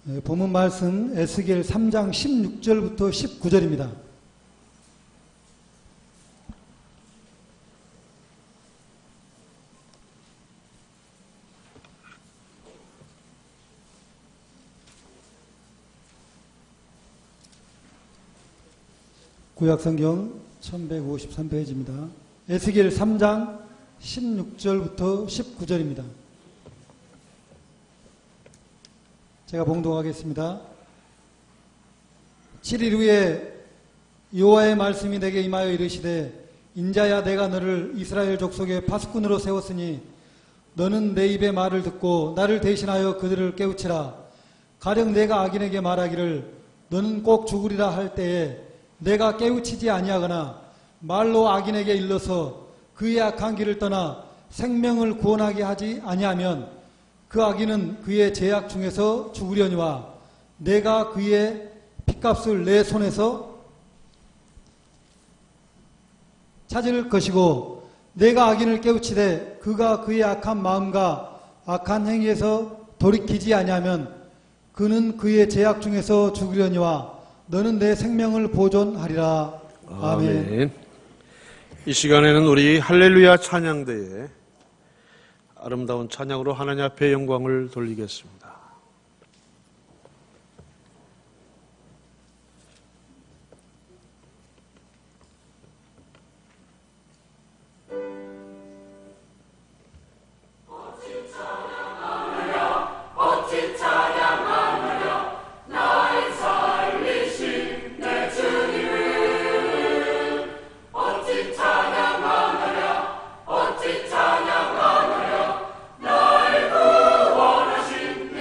본문 말씀 에스겔 3장 16절부터 19절입니다. 구약성경 1153페이지입니다. 에스겔 3장 16절부터 19절입니다. 제가 봉독하겠습니다. 7일 후에 여호와의 말씀이 내게 임하여 이르시되 인자야 내가 너를 이스라엘 족속의 파수꾼으로 세웠으니 너는 내 입의 말을 듣고 나를 대신하여 그들을 깨우치라. 가령 내가 악인에게 말하기를 너는 꼭 죽으리라 할 때에 내가 깨우치지 아니하거나 말로 악인에게 일러서 그의 악한 길을 떠나 생명을 구원하게 하지 아니하면 그 악인은 그의 죄악 중에서 죽으려니와 내가 그의 핏값을 내 손에서 찾을 것이고 내가 악인을 깨우치되 그가 그의 악한 마음과 악한 행위에서 돌이키지 아니하면 그는 그의 죄악 중에서 죽으려니와 너는 내 생명을 보존하리라. 아멘. 이 시간에는 우리 할렐루야 찬양대에 아름다운 찬양으로 하나님 앞에 영광을 돌리겠습니다. 어찌 찬양하느냐 날 구원하신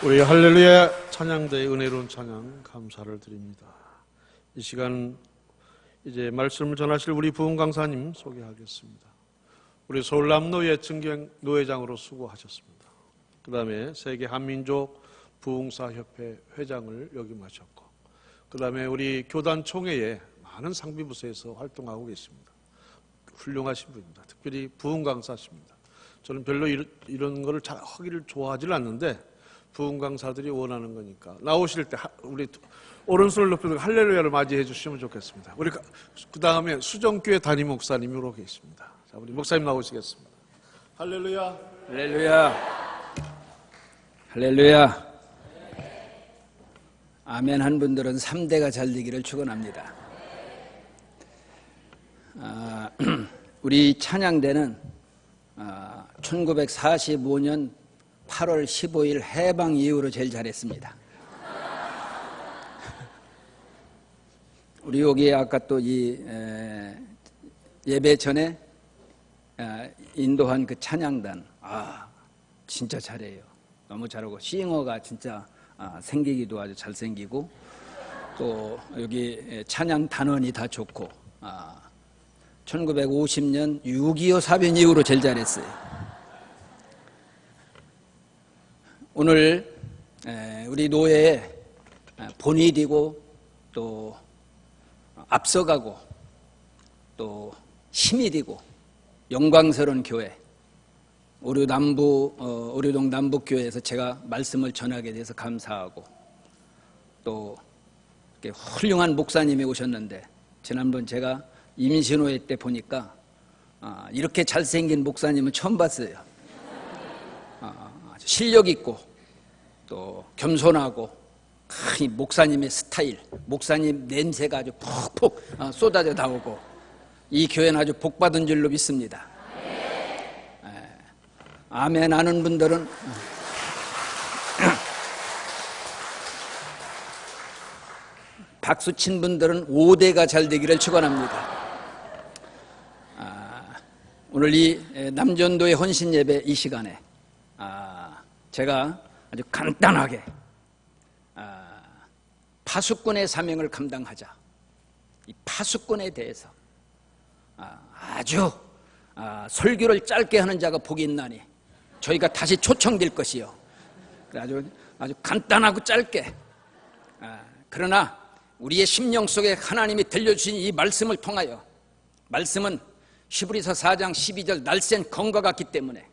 우리 할렐루야 찬양대의 은혜로운 찬양 감사를 드립니다. 이 시간 이제 말씀을 전하실 우리 부흥 강사님 소개하겠습니다. 우리 서울남노예 증경 노회장으로 수고하셨습니다. 그 다음에 세계 한민족 부흥사협회 회장을 역임하셨고, 그 다음에 우리 교단 총회에 많은 상비부서에서 활동하고 계십니다. 훌륭하신 분입니다. 특별히 부흥 강사십니다. 저는 별로 이런 거를 잘 하기를 좋아하지 않는데 부흥 강사들이 원하는 거니까 나오실 때 우리 오른손을 높여서 할렐루야를 맞이해 주시면 좋겠습니다. 우리 그 다음에 수정교회 담임 목사님이 오고 계십니다. 자, 우리 목사님 나오시겠습니다. 할렐루야. 할렐루야. 할렐루야. 아멘 한 분들은 3대가 잘 되기를 축원합니다. 우리 찬양대는 1945년 8월 15일 해방 이후로 제일 잘했습니다. 우리 여기 아까 또 이 예배 전에 인도한 그 찬양단, 진짜 잘해요. 너무 잘하고 싱어가 진짜 생기기도 아주 잘생기고, 또 여기 찬양 단원이 다 좋고, 1950년 6.25 사변 이후로 제일 잘했어요. 오늘 우리 노예에 본이 되고 또 앞서가고 또 힘이 되고 영광스러운 교회, 오류동 남북교회에서 제가 말씀을 전하게 돼서 감사하고, 또 이렇게 훌륭한 목사님이 오셨는데 지난번 제가 임신호회 때 보니까 이렇게 잘생긴 목사님은 처음 봤어요. 아주 실력 있고 또 겸손하고, 이 목사님의 스타일, 목사님 냄새가 아주 푹푹 쏟아져 나오고, 이 교회는 아주 복받은 줄로 믿습니다. 아멘 하는 분들은 박수 친 분들은 5대가 잘 되기를 축원합니다. 오늘 이 남전도의 헌신 예배 이 시간에 제가 아주 간단하게 파수꾼의 사명을 감당하자, 이 파수꾼에 대해서 아주 설교를 짧게 하는 자가 복이 있나니 저희가 다시 초청될 것이요. 아주 간단하고 짧게, 그러나 우리의 심령 속에 하나님이 들려주신 이 말씀을 통하여, 말씀은 히브리서 4장 12절 날쌘 검과 같기 때문에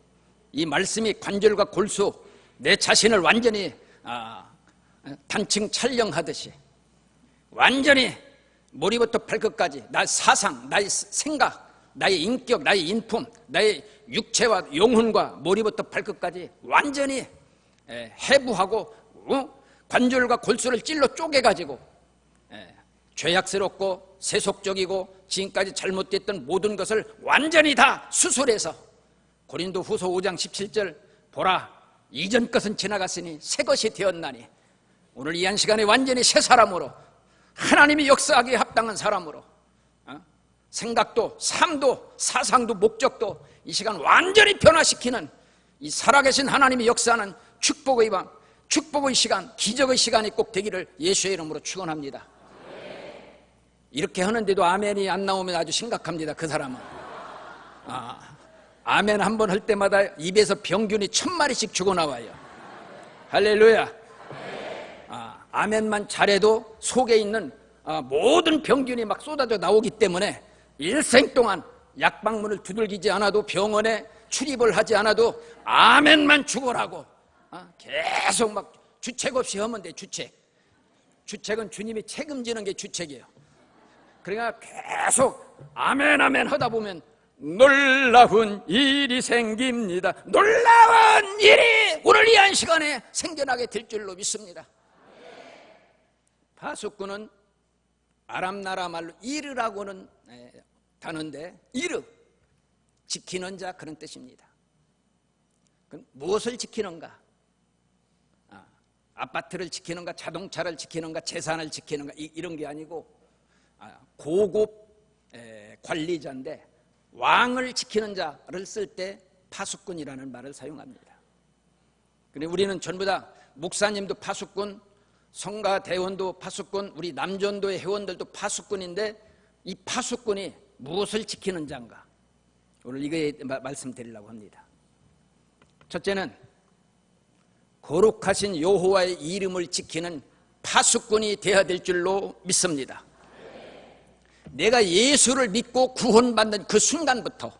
이 말씀이 관절과 골수, 내 자신을 완전히 단층 촬영하듯이 완전히 머리부터 발끝까지 나의 사상, 나의 생각, 나의 인격, 나의 인품, 나의 육체와 영혼과 머리부터 발끝까지 완전히 해부하고 관절과 골수를 찔러 쪼개가지고 죄악스럽고 세속적이고 지금까지 잘못됐던 모든 것을 완전히 다 수술해서, 고린도 후서 5장 17절 보라 이전 것은 지나갔으니 새 것이 되었나니, 오늘 이 한 시간에 완전히 새 사람으로, 하나님이 역사하기에 합당한 사람으로, 생각도 삶도 사상도 목적도 이 시간 완전히 변화시키는 이 살아계신 하나님이 역사하는 축복의 밤, 축복의 시간, 기적의 시간이 꼭 되기를 예수의 이름으로 축원합니다. 이렇게 하는데도 아멘이 안 나오면 아주 심각합니다. 그 사람은 아멘 한 번 할 때마다 입에서 병균이 1000마리씩 죽어나와요. 할렐루야. 아멘만 잘해도 속에 있는 모든 병균이 막 쏟아져 나오기 때문에 일생 동안 약방문을 두들기지 않아도, 병원에 출입을 하지 않아도 아멘만 죽어라고 계속 막 주책 없이 하면 돼. 주책은 주님이 책임지는 게 주책이에요. 그러니까 계속 아멘 아멘 하다 보면 놀라운 일이 생깁니다. 놀라운 일이 오늘 이 한 시간에 생겨나게 될 줄로 믿습니다. 파수꾼은 아람 나라 말로 이르라고는 단어인데, 이르, 지키는 자, 그런 뜻입니다. 그럼 무엇을 지키는가? 아파트를 지키는가, 자동차를 지키는가, 재산을 지키는가, 이런 게 아니고 고급 관리자인데, 왕을 지키는 자를 쓸 때 파수꾼이라는 말을 사용합니다. 근데 우리는 전부 다 목사님도 파수꾼, 성가 대원도 파수꾼, 우리 남전도의 회원들도 파수꾼인데 이 파수꾼이 무엇을 지키는 자인가? 오늘 이거에 말씀드리려고 합니다. 첫째는 거룩하신 여호와의 이름을 지키는 파수꾼이 되어야 될 줄로 믿습니다. 내가 예수를 믿고 구원받는 그 순간부터,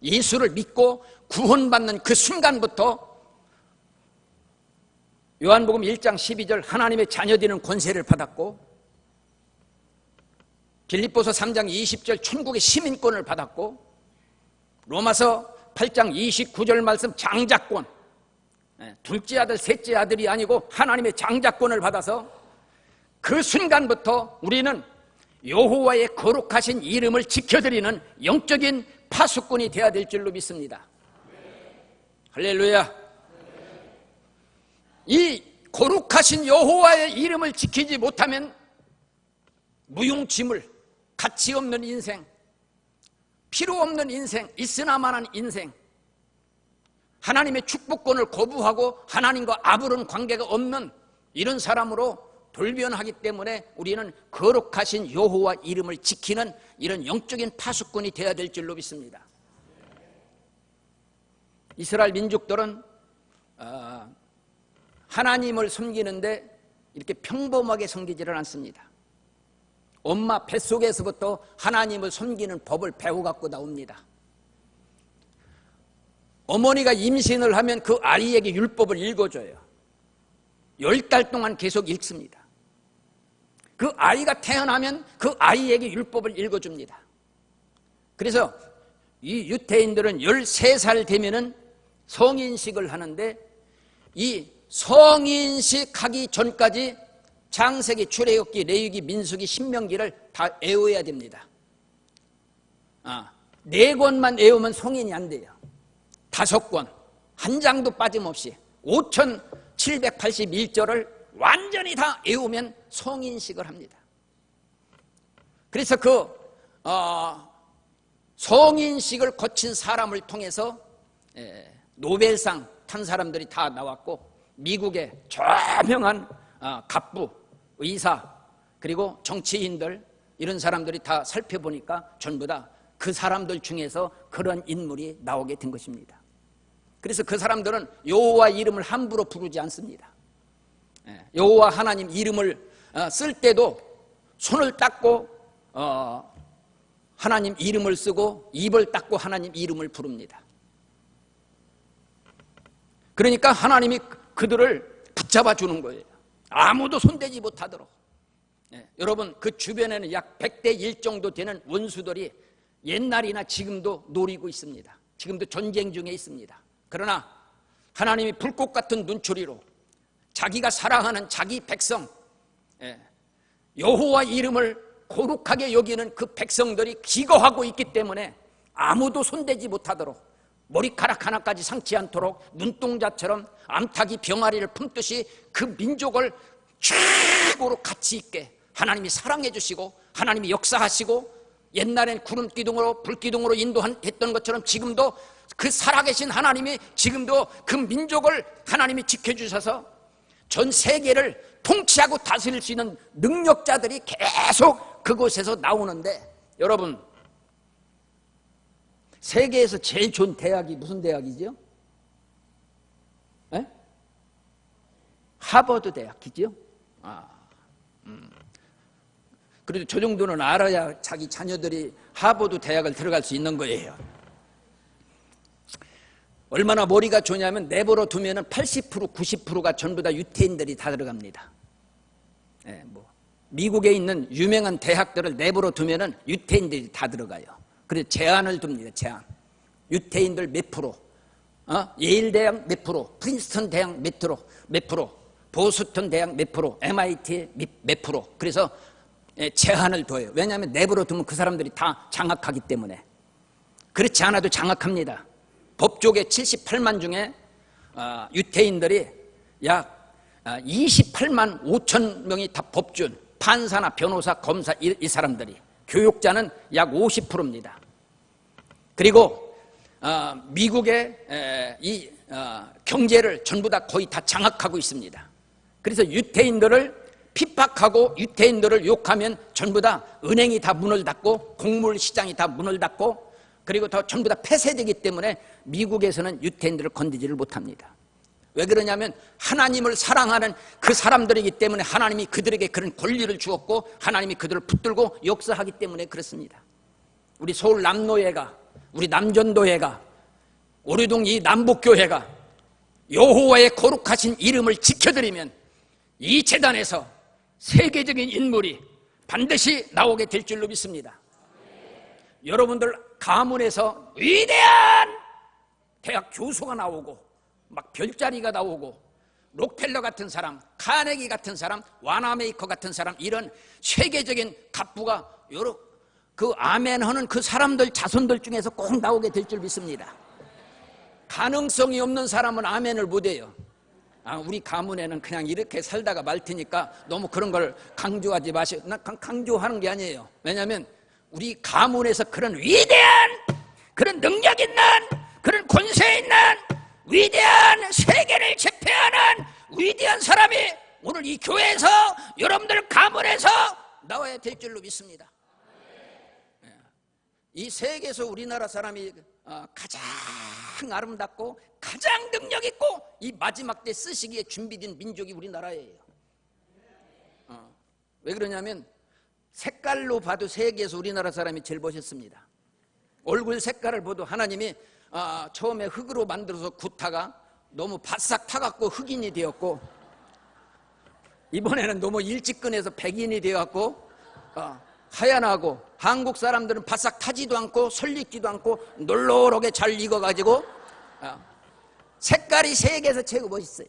예수를 믿고 구원받는 그 순간부터 요한복음 1장 12절 하나님의 자녀되는 권세를 받았고, 빌립보서 3장 20절 천국의 시민권을 받았고, 로마서 8장 29절 말씀 장자권, 둘째 아들 셋째 아들이 아니고 하나님의 장자권을 받아서 그 순간부터 우리는 여호와의 거룩하신 이름을 지켜드리는 영적인 파수꾼이 되어야 될 줄로 믿습니다. 할렐루야. 이 거룩하신 여호와의 이름을 지키지 못하면 무용지물, 가치 없는 인생, 필요 없는 인생, 있으나마나 인생, 하나님의 축복권을 거부하고 하나님과 아무런 관계가 없는 이런 사람으로 돌변하기 때문에 우리는 거룩하신 여호와 이름을 지키는 이런 영적인 파수꾼이 되어야 될 줄로 믿습니다. 이스라엘 민족들은 하나님을 섬기는데 이렇게 평범하게 섬기지를 않습니다. 엄마 뱃속에서부터 하나님을 섬기는 법을 배워갖고 나옵니다. 어머니가 임신을 하면 그 아이에게 율법을 읽어줘요. 10달 동안 계속 읽습니다. 그 아이가 태어나면 그 아이에게 율법을 읽어줍니다. 그래서 이 유태인들은 13살 되면은 성인식을 하는데, 이 성인식 하기 전까지 창세기, 출애굽기, 레위기, 민수기, 신명기를 다 외워야 됩니다. 4권만 외우면 성인이 안 돼요. 5권, 한 장도 빠짐없이 5781절을 완전히 다 외우면 성인식을 합니다. 그래서 그 성인식을 거친 사람을 통해서 노벨상 탄 사람들이 다 나왔고, 미국의 저명한 갑부, 의사, 그리고 정치인들, 이런 사람들이 다 살펴보니까 전부 다 그 사람들 중에서 그런 인물이 나오게 된 것입니다. 그래서 그 사람들은 여호와 이름을 함부로 부르지 않습니다. 여호와 하나님 이름을 쓸 때도 손을 닦고 하나님 이름을 쓰고, 입을 닦고 하나님 이름을 부릅니다. 그러니까 하나님이 그들을 붙잡아 주는 거예요. 아무도 손대지 못하도록. 여러분, 그 주변에는 약 100대 1 정도 되는 원수들이 옛날이나 지금도 노리고 있습니다. 지금도 전쟁 중에 있습니다. 그러나 하나님이 불꽃 같은 눈초리로 자기가 사랑하는 자기 백성, 여호와 이름을 거룩하게 여기는 그 백성들이 기거하고 있기 때문에 아무도 손대지 못하도록, 머리카락 하나까지 상치 않도록 눈동자처럼 암탉이 병아리를 품듯이 그 민족을 최고로 가치 있게 하나님이 사랑해 주시고, 하나님이 역사하시고, 옛날엔 구름 기둥으로 불 기둥으로 인도했던 것처럼 지금도 그 살아계신 하나님이 지금도 그 민족을 하나님이 지켜주셔서 전 세계를 통치하고 다스릴 수 있는 능력자들이 계속 그곳에서 나오는데, 여러분, 세계에서 제일 좋은 대학이 무슨 대학이죠? 하버드 대학이죠? 그래도 저 정도는 알아야 자기 자녀들이 하버드 대학을 들어갈 수 있는 거예요. 얼마나 머리가 좋냐면 내버려 두면은 80%, 90%가 전부 다 유태인들이 다 들어갑니다. 미국에 있는 유명한 대학들을 내버려 두면은 유태인들이 다 들어가요. 그래서 제한을 둡니다. 제한. 유태인들 몇 프로, 예일 대학 몇 프로, 프린스턴 대학 몇 프로, 보스턴 대학 몇 프로, MIT 몇 프로. 그래서 제한을 둬요. 왜냐하면 내버려 두면 그 사람들이 다 장악하기 때문에. 그렇지 않아도 장악합니다. 법조계 78만 중에 유태인들이 약 28만 5천 명이 다 법준, 판사나 변호사, 검사, 이 사람들이. 교육자는 약 50%입니다. 그리고 미국의 이 경제를 전부 다 거의 다 장악하고 있습니다. 그래서 유태인들을 핍박하고 유태인들을 욕하면 전부 다 은행이 다 문을 닫고 곡물 시장이 다 문을 닫고 그리고 더 전부 다 폐쇄되기 때문에 미국에서는 유태인들을 건드지를 못합니다. 왜 그러냐면 하나님을 사랑하는 그 사람들이기 때문에 하나님이 그들에게 그런 권리를 주었고 하나님이 그들을 붙들고 역사하기 때문에 그렇습니다. 우리 서울 남노회가 우리 남전도회가 오류동 이 남북교회가 여호와의 거룩하신 이름을 지켜드리면 이 재단에서 세계적인 인물이 반드시 나오게 될 줄로 믿습니다. 여러분들 가문에서 위대한 대학 교수가 나오고 막 별자리가 나오고 록펠러 같은 사람, 카네기 같은 사람, 와나메이커 같은 사람 이런 세계적인 갑부가 여러 그 아멘하는 그 사람들 자손들 중에서 꼭 나오게 될 줄 믿습니다. 가능성이 없는 사람은 아멘을 못해요. 우리 가문에는 그냥 이렇게 살다가 말 테니까 너무 그런 걸 강조하지 마시고. 난 강조하는 게 아니에요. 왜냐하면 우리 가문에서 그런 위대한 그런 능력 있는 그런 권세 있는 위대한 세계를 제패하는 위대한 사람이 오늘 이 교회에서 여러분들 가문에서 나와야 될 줄로 믿습니다. 이 세계에서 우리나라 사람이 가장 아름답고 가장 능력 있고 이 마지막 때 쓰시기에 준비된 민족이 우리나라예요. 왜 그러냐면 색깔로 봐도 세계에서 우리나라 사람이 제일 멋있습니다. 얼굴 색깔을 봐도 하나님이 처음에 흙으로 만들어서 구타가 너무 바싹 타갖고 흑인이 되었고 이번에는 너무 일찍 꺼내서 백인이 되었고 하얀하고 한국 사람들은 바싹 타지도 않고 설익지도 않고 놀노랗게 잘 익어가지고 색깔이 세계에서 최고 멋있어요.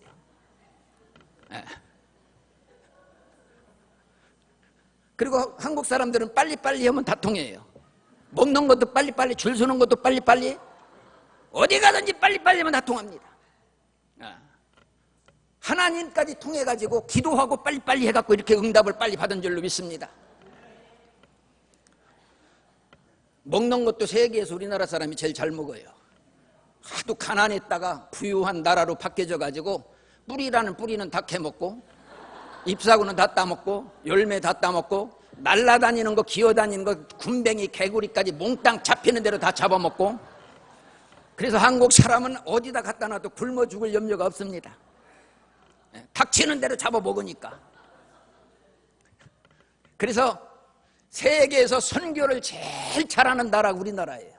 그리고 한국 사람들은 빨리빨리 하면 다 통해요. 먹는 것도 빨리빨리, 줄 서는 것도 빨리빨리, 어디 가든지 빨리빨리 하면 다 통합니다. 하나님까지 통해가지고 기도하고 빨리빨리 해갖고 이렇게 응답을 빨리 받은 줄로 믿습니다. 먹는 것도 세계에서 우리나라 사람이 제일 잘 먹어요. 하도 가난했다가 부유한 나라로 바뀌어져가지고 뿌리라는 뿌리는 다 캐먹고 잎사구는 다 따먹고 열매 다 따먹고 날라다니는 거 기어다니는 거 군뱅이 개구리까지 몽땅 잡히는 대로 다 잡아먹고 그래서 한국 사람은 어디다 갖다 놔도 굶어 죽을 염려가 없습니다. 닥치는 대로 잡아먹으니까. 그래서 세계에서 선교를 제일 잘하는 나라가 우리나라예요.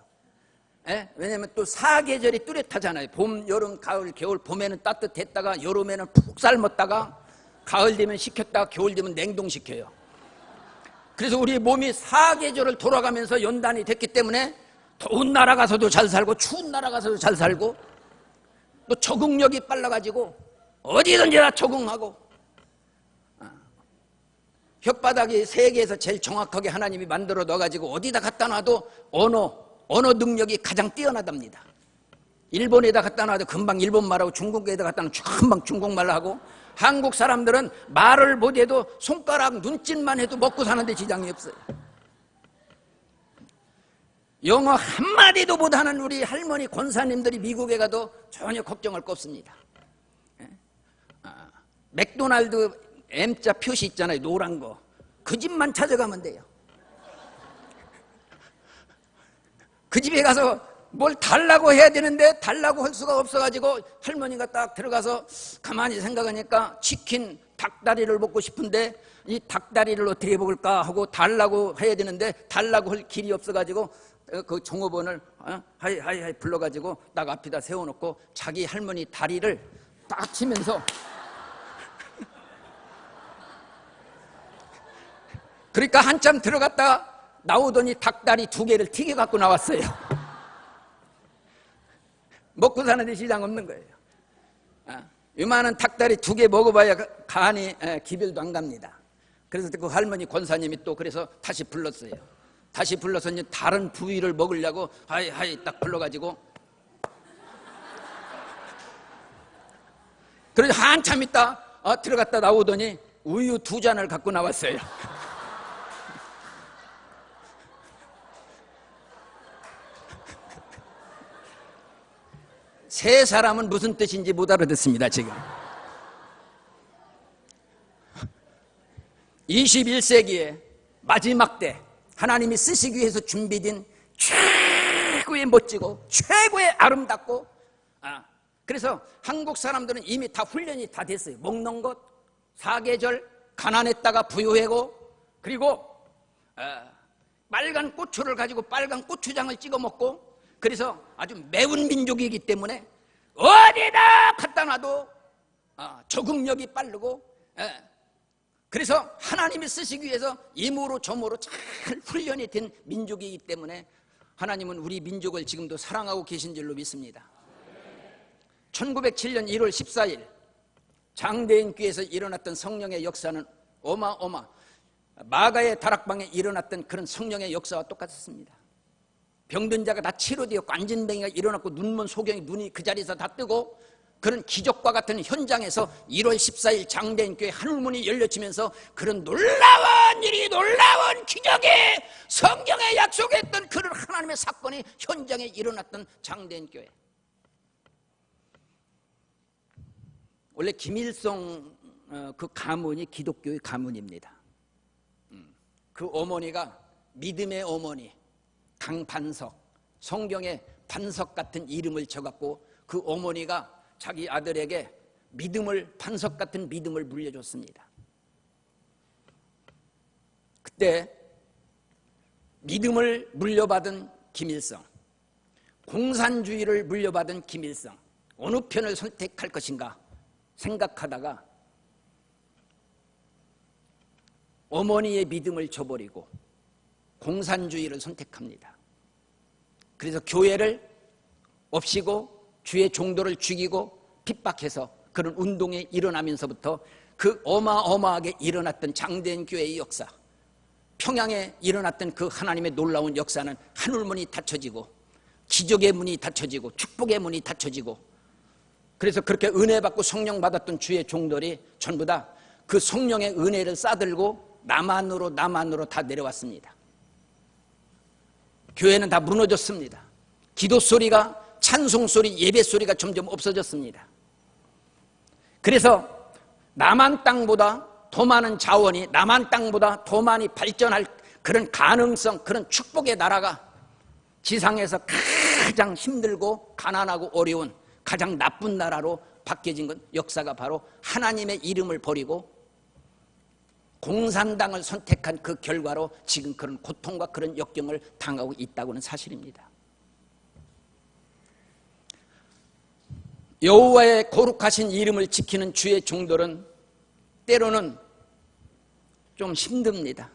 왜냐하면 또 사계절이 뚜렷하잖아요. 봄, 여름, 가을, 겨울. 봄에는 따뜻했다가 여름에는 푹 삶았다가 가을 되면 식혔다가 겨울 되면 냉동시켜요. 그래서 우리 몸이 사계절을 돌아가면서 연단이 됐기 때문에 더운 나라 가서도 잘 살고 추운 나라 가서도 잘 살고 또 적응력이 빨라가지고 어디든지 다 적응하고 혓바닥이 세계에서 제일 정확하게 하나님이 만들어 넣어가지고 어디다 갖다 놔도 언어 능력이 가장 뛰어나답니다. 일본에다 갖다 놔도 금방 일본말하고 중국에다 갖다 놔도 금방 중국말 하고 한국 사람들은 말을 못해도 손가락 눈짓만 해도 먹고 사는데 지장이 없어요. 영어 한마디도 못하는 우리 할머니 권사님들이 미국에 가도 전혀 걱정할 거 없습니다. 맥도날드 M자 표시 있잖아요. 노란 거. 그 집만 찾아가면 돼요. 그 집에 가서 뭘 달라고 해야 되는데 달라고 할 수가 없어가지고 할머니가 딱 들어가서 가만히 생각하니까 치킨 닭다리를 먹고 싶은데 이 닭다리를 어떻게 먹을까 하고 달라고 해야 되는데 달라고 할 길이 없어가지고 그 종업원을 하이 불러가지고 딱 앞에다 세워놓고 자기 할머니 다리를 딱 치면서 그러니까 한참 들어갔다가 나오더니 닭다리 2개를 튀겨 갖고 나왔어요. 먹고 사는데 시장 없는 거예요. 요만한 닭다리 2개 먹어봐야 간이 기별도 안 갑니다. 그래서 그 할머니 권사님이 또 그래서 다시 불렀어요. 다시 불러서 이제 다른 부위를 먹으려고 하이 딱 불러가지고 그래서 한참 있다 들어갔다 나오더니 우유 2잔을 갖고 나왔어요. 세 사람은 무슨 뜻인지 못 알아듣습니다, 지금. 21세기의 마지막 때 하나님이 쓰시기 위해서 준비된 최고의 멋지고 최고의 아름답고, 그래서 한국 사람들은 이미 다 훈련이 다 됐어요. 먹는 것, 사계절, 가난했다가 부유하고, 그리고 빨간 고추를 가지고 빨간 고추장을 찍어 먹고, 그래서 아주 매운 민족이기 때문에 어디다 갖다 놔도 적응력이 빠르고, 그래서 하나님이 쓰시기 위해서 이모로 저모로 잘 훈련이 된 민족이기 때문에 하나님은 우리 민족을 지금도 사랑하고 계신 줄로 믿습니다. 1907년 1월 14일 장대인교회에서 일어났던 성령의 역사는 마가의 다락방에 일어났던 그런 성령의 역사와 똑같았습니다. 병든 자가 다 치료되었고, 안진뱅이가 일어났고, 눈먼 소경이 눈이 그 자리에서 다 뜨고, 그런 기적과 같은 현장에서 1월 14일 장대인교회 하늘문이 열려지면서 그런 놀라운 일이, 놀라운 기적이, 성경에 약속했던 그런 하나님의 사건이 현장에 일어났던 장대인교회. 원래 김일성 그 가문이 기독교의 가문입니다. 그 어머니가 믿음의 어머니 강반석, 성경에 반석 같은 이름을 줘갖고 그 어머니가 자기 아들에게 반석 같은 믿음을 물려줬습니다. 그때 믿음을 물려받은 김일성, 공산주의를 물려받은 김일성, 어느 편을 선택할 것인가 생각하다가 어머니의 믿음을 저버리고 공산주의를 선택합니다. 그래서 교회를 없이고 주의 종도를 죽이고 핍박해서 그런 운동이 일어나면서부터 그 어마어마하게 일어났던 장대인 교회의 역사, 평양에 일어났던 그 하나님의 놀라운 역사는 하늘문이 닫혀지고 기적의 문이 닫혀지고 축복의 문이 닫혀지고, 그래서 그렇게 은혜 받고 성령 받았던 주의 종들이 전부 다 그 성령의 은혜를 싸들고 남한으로 다 내려왔습니다. 교회는 다 무너졌습니다. 기도 소리가, 찬송 소리, 예배 소리가 점점 없어졌습니다. 그래서 남한 땅보다 더 많은 자원이, 남한 땅보다 더 많이 발전할 그런 가능성, 그런 축복의 나라가 지상에서 가장 힘들고 가난하고 어려운 가장 나쁜 나라로 바뀌어진 건 역사가 바로 하나님의 이름을 버리고 공산당을 선택한 그 결과로 지금 그런 고통과 그런 역경을 당하고 있다고는 사실입니다. 여호와의 거룩하신 이름을 지키는 주의 종들은 때로는 좀 힘듭니다.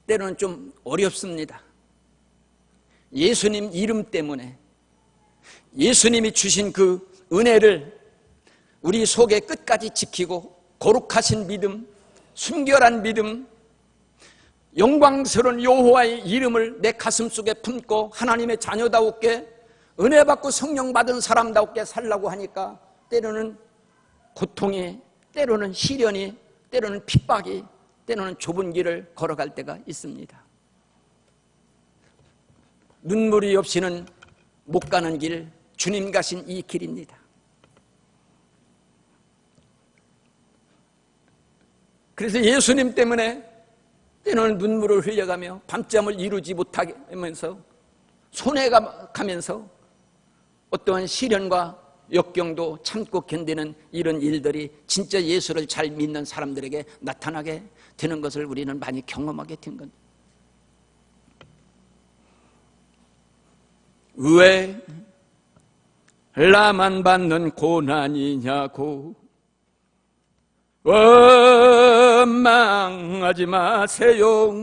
때로는 좀 어렵습니다. 예수님 이름 때문에, 예수님이 주신 그 은혜를 우리 속에 끝까지 지키고 거룩하신 믿음, 순결한 믿음, 영광스러운 여호와의 이름을 내 가슴속에 품고 하나님의 자녀다웠게 은혜 받고 성령 받은 사람다웠게 살라고 하니까 때로는 고통이, 때로는 시련이, 때로는 핍박이, 때로는 좁은 길을 걸어갈 때가 있습니다. 눈물이 없이는 못 가는 길, 주님 가신 이 길입니다. 그래서 예수님 때문에 때로는 눈물을 흘려가며 밤잠을 이루지 못하면서 손해가 가면서 어떠한 시련과 역경도 참고 견디는 이런 일들이 진짜 예수를 잘 믿는 사람들에게 나타나게 되는 것을 우리는 많이 경험하게 된 겁니다. 왜 나만 받는 고난이냐고 원망하지 마세요.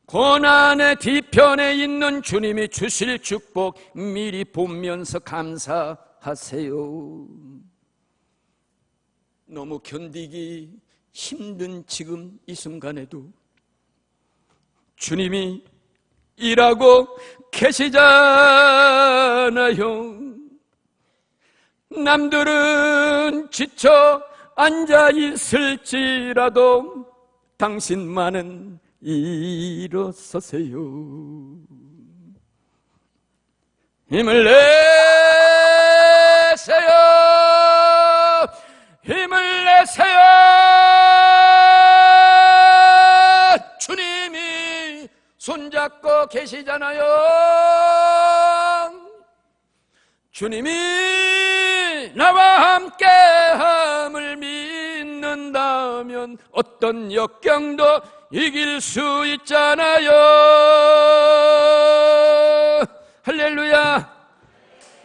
고난의 뒤편에 있는 주님이 주실 축복 미리 보면서 감사하세요. 너무 견디기 힘든 지금 이 순간에도 주님이 일하고 계시잖아요. 남들은 지쳐 앉아 있을지라도 당신만은 일어서세요. 힘을 내세요. 힘을 내세요. 주님이 손잡고 계시잖아요. 주님이 나와 함께함을 믿는다면 어떤 역경도 이길 수 있잖아요. 할렐루야.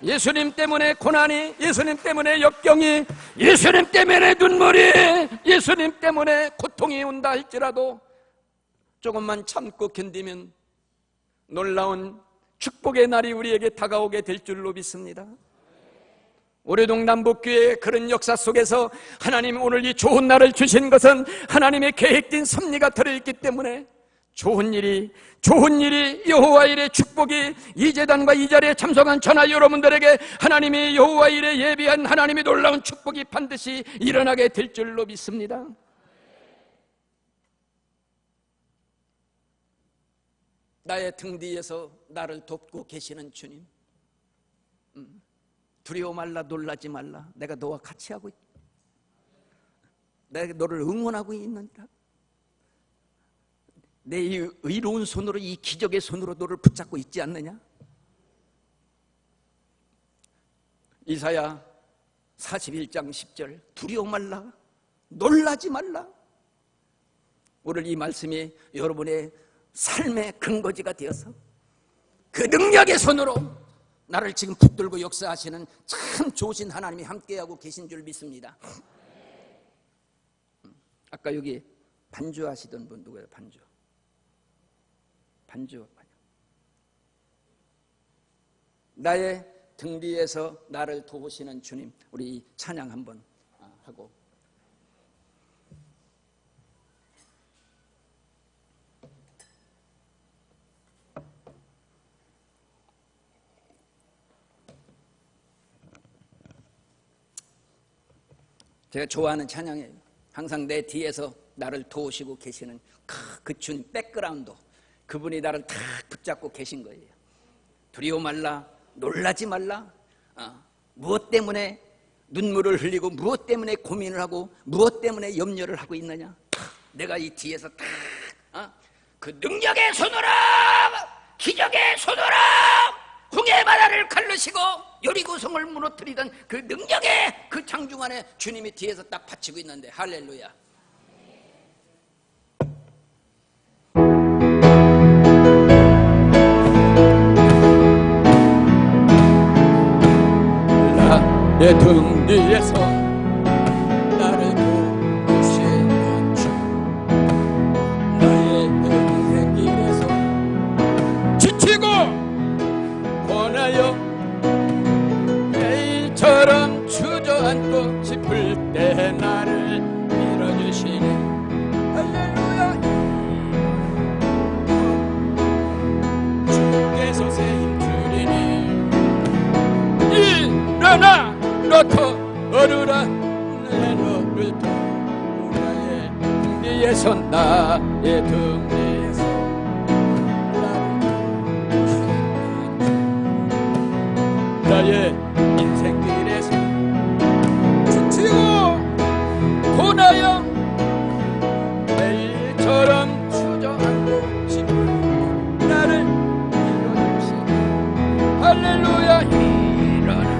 예수님 때문에 고난이, 예수님 때문에 역경이, 예수님 때문에 눈물이, 예수님 때문에 고통이 온다 할지라도 조금만 참고 견디면 놀라운 축복의 날이 우리에게 다가오게 될 줄로 믿습니다. 오래동 남북교회의 그런 역사 속에서 하나님 오늘 이 좋은 날을 주신 것은 하나님의 계획된 섭리가 들어있기 때문에 좋은 일이 여호와 일의 축복이 이 제단과 이 자리에 참석한 전하 여러분들에게 하나님이 여호와 일에 예비한 하나님의 놀라운 축복이 반드시 일어나게 될 줄로 믿습니다. 나의 등 뒤에서 나를 돕고 계시는 주님, 두려워 말라, 놀라지 말라. 내가 너와 같이 하고 있다. 내가 너를 응원하고 있느니라. 내 이 의로운 손으로, 이 기적의 손으로 너를 붙잡고 있지 않느냐? 이사야 41장 10절, 두려워 말라, 놀라지 말라. 오늘 이 말씀이 여러분의 삶의 근거지가 되어서 그 능력의 손으로 나를 지금 붙들고 역사하시는 참 좋으신 하나님이 함께하고 계신 줄 믿습니다. 아까 여기 반주하시던 분 누구예요? 반주. 나의 등 뒤에서 나를 도우시는 주님, 우리 찬양 한번 하고. 제가 좋아하는 찬양이에요. 항상 내 뒤에서 나를 도우시고 계시는 그 주님, 백그라운드, 그분이 나를 탁 붙잡고 계신 거예요. 두려워 말라, 놀라지 말라. 무엇 때문에 눈물을 흘리고 무엇 때문에 고민을 하고 무엇 때문에 염려를 하고 있느냐? 내가 이 뒤에서 탁 그 능력의 손으로, 기적의 손으로 홍해 바다를 갈르시고 여리고성을 무너뜨리던 그 능력의 그 장중 안에 주님이 뒤에서 딱 받치고 있는데, 할렐루야. 내 등 뒤에서 나를 도우시는 주, 나의 인생 길에서 지치고 권하여 매일처럼 주저앉고 싶을 때 나를 밀어주시네. 할렐루야. 주께서 새 힘주리니 일어나 너터 오르라. 내 너를 도 나의 등 뒤에서, 나의 등 뒤에서 나의 인생길에서 지치고 고나여 매일처럼 주저앉고 싶은 나를 밀어주시니. 할렐루야. 일어나.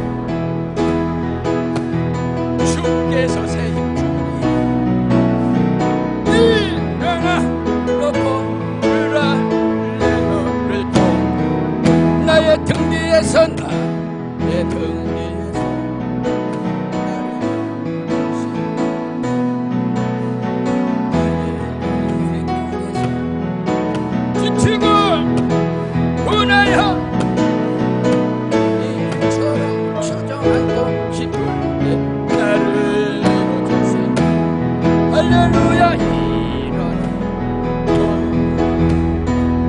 주께서 새 힘주니 일어나 놓고 으라. 내 너를 도 나의 등 뒤에서, 나의 등 뒤에서 나를 지치고 고나여 이처럼 주저앉고 싶은 나를 이루주시니. 할렐루야. 일어나.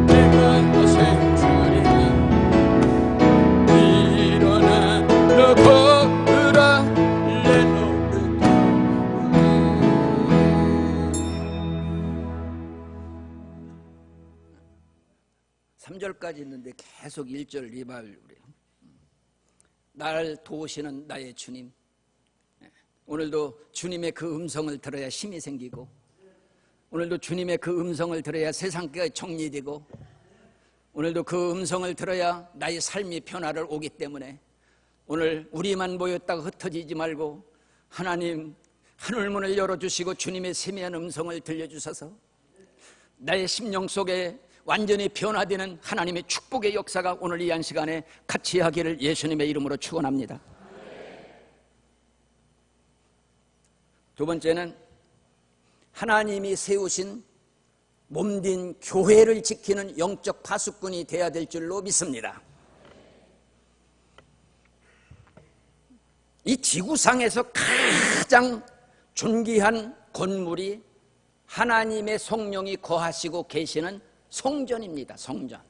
내가 너의 주리니 일어나. 너 걸으라. 내 너를 삼절까지 있는데 계속 1절 리바이벌이에요. 날 도우시는 나의 주님. 오늘도 주님의 그 음성을 들어야 힘이 생기고, 오늘도 주님의 그 음성을 들어야 세상가 정리되고, 오늘도 그 음성을 들어야 나의 삶이 변화를 오기 때문에 오늘 우리만 모였다가 흩어지지 말고 하나님 하늘문을 열어주시고 주님의 세미한 음성을 들려주셔서 나의 심령 속에 완전히 변화되는 하나님의 축복의 역사가 오늘 이 한 시간에 같이 하기를 예수님의 이름으로 축원합니다. 두 번째는 하나님이 세우신 몸된 교회를 지키는 영적 파수꾼이 되어야 될 줄로 믿습니다. 이 지구상에서 가장 존귀한 건물이 하나님의 성령이 거하시고 계시는 성전입니다. 성전.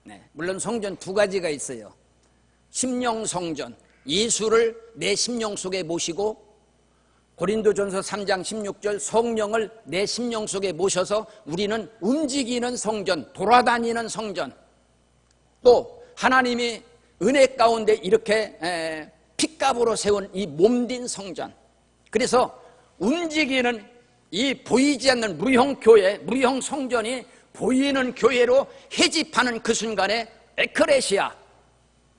네, 물론 성전 두 가지가 있어요. 심령 성전, 예수를 내 심령 속에 모시고, 고린도전서 3장 16절 성령을 내 심령 속에 모셔서 우리는 움직이는 성전, 돌아다니는 성전, 또 하나님이 은혜 가운데 이렇게 핏값으로 세운 이 몸된 성전. 그래서 움직이는 이 보이지 않는 무형교회, 무형성전이 보이는 교회로 해집하는 그 순간에 에크레시아,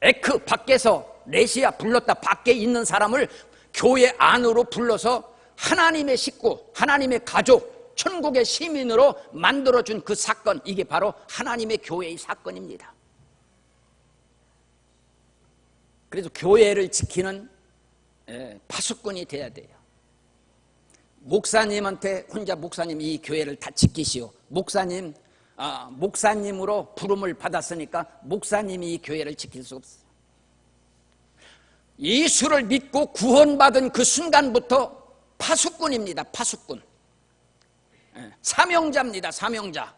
에크 밖에서 레시아 불렀다 밖에 있는 사람을 교회 안으로 불러서 하나님의 식구, 하나님의 가족, 천국의 시민으로 만들어준 그 사건, 이게 바로 하나님의 교회의 사건입니다. 그래서 교회를 지키는 파수꾼이 돼야 돼요. 목사님한테 혼자 목사님 이 교회를 다 지키시오. 목사님으로 부름을 받았으니까 목사님이 이 교회를 지킬 수 없어요. 예수를 믿고 구원받은 그 순간부터 파수꾼입니다. 파수꾼. 사명자입니다. 사명자.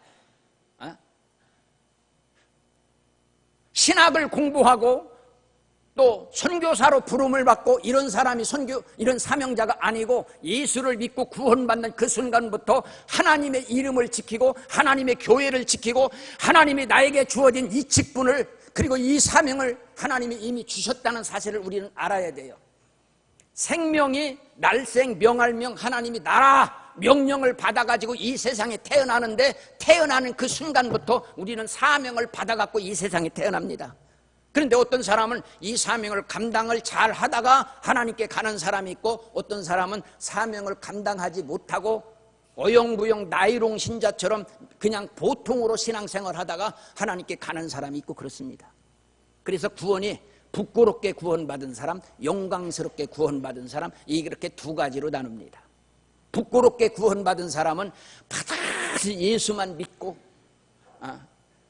신학을 공부하고 또 선교사로 부름을 받고 이런 사람이 이런 사명자가 아니고 예수를 믿고 구원받는 그 순간부터 하나님의 이름을 지키고 하나님의 교회를 지키고 하나님이 나에게 주어진 이 직분을, 그리고 이 사명을 하나님이 이미 주셨다는 사실을 우리는 알아야 돼요. 생명이 날생 명할명, 하나님이 나라 명령을 받아가지고 이 세상에 태어나는데, 태어나는 그 순간부터 우리는 사명을 받아갖고 이 세상에 태어납니다. 그런데 어떤 사람은 이 사명을 감당을 잘 하다가 하나님께 가는 사람이 있고, 어떤 사람은 사명을 감당하지 못하고 어영부영 나이롱 신자처럼 그냥 보통으로 신앙생활 하다가 하나님께 가는 사람이 있고 그렇습니다. 그래서 구원이 부끄럽게 구원받은 사람, 영광스럽게 구원받은 사람, 이렇게 두 가지로 나눕니다. 부끄럽게 구원받은 사람은 바다시 예수만 믿고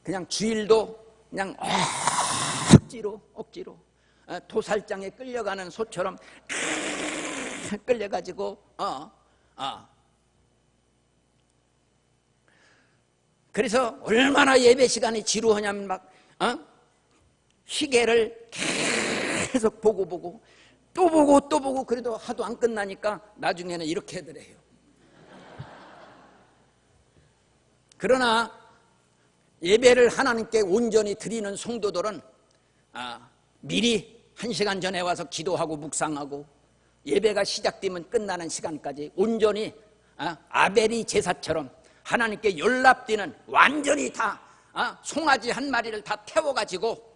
그냥 주일도 그냥 억지로 도살장에 끌려가는 소처럼 끌려가지고 그래서 얼마나 예배 시간이 지루하냐면 막 시계를 계속 보고 또 보고 그래도 하도 안 끝나니까 나중에는 이렇게 하더래요. 그러나 예배를 하나님께 온전히 드리는 성도들은 미리 1시간 전에 와서 기도하고 묵상하고 예배가 시작되면 끝나는 시간까지 온전히 아벨이 제사처럼 하나님께 연락되는, 완전히 다 송아지 한 마리를 다 태워가지고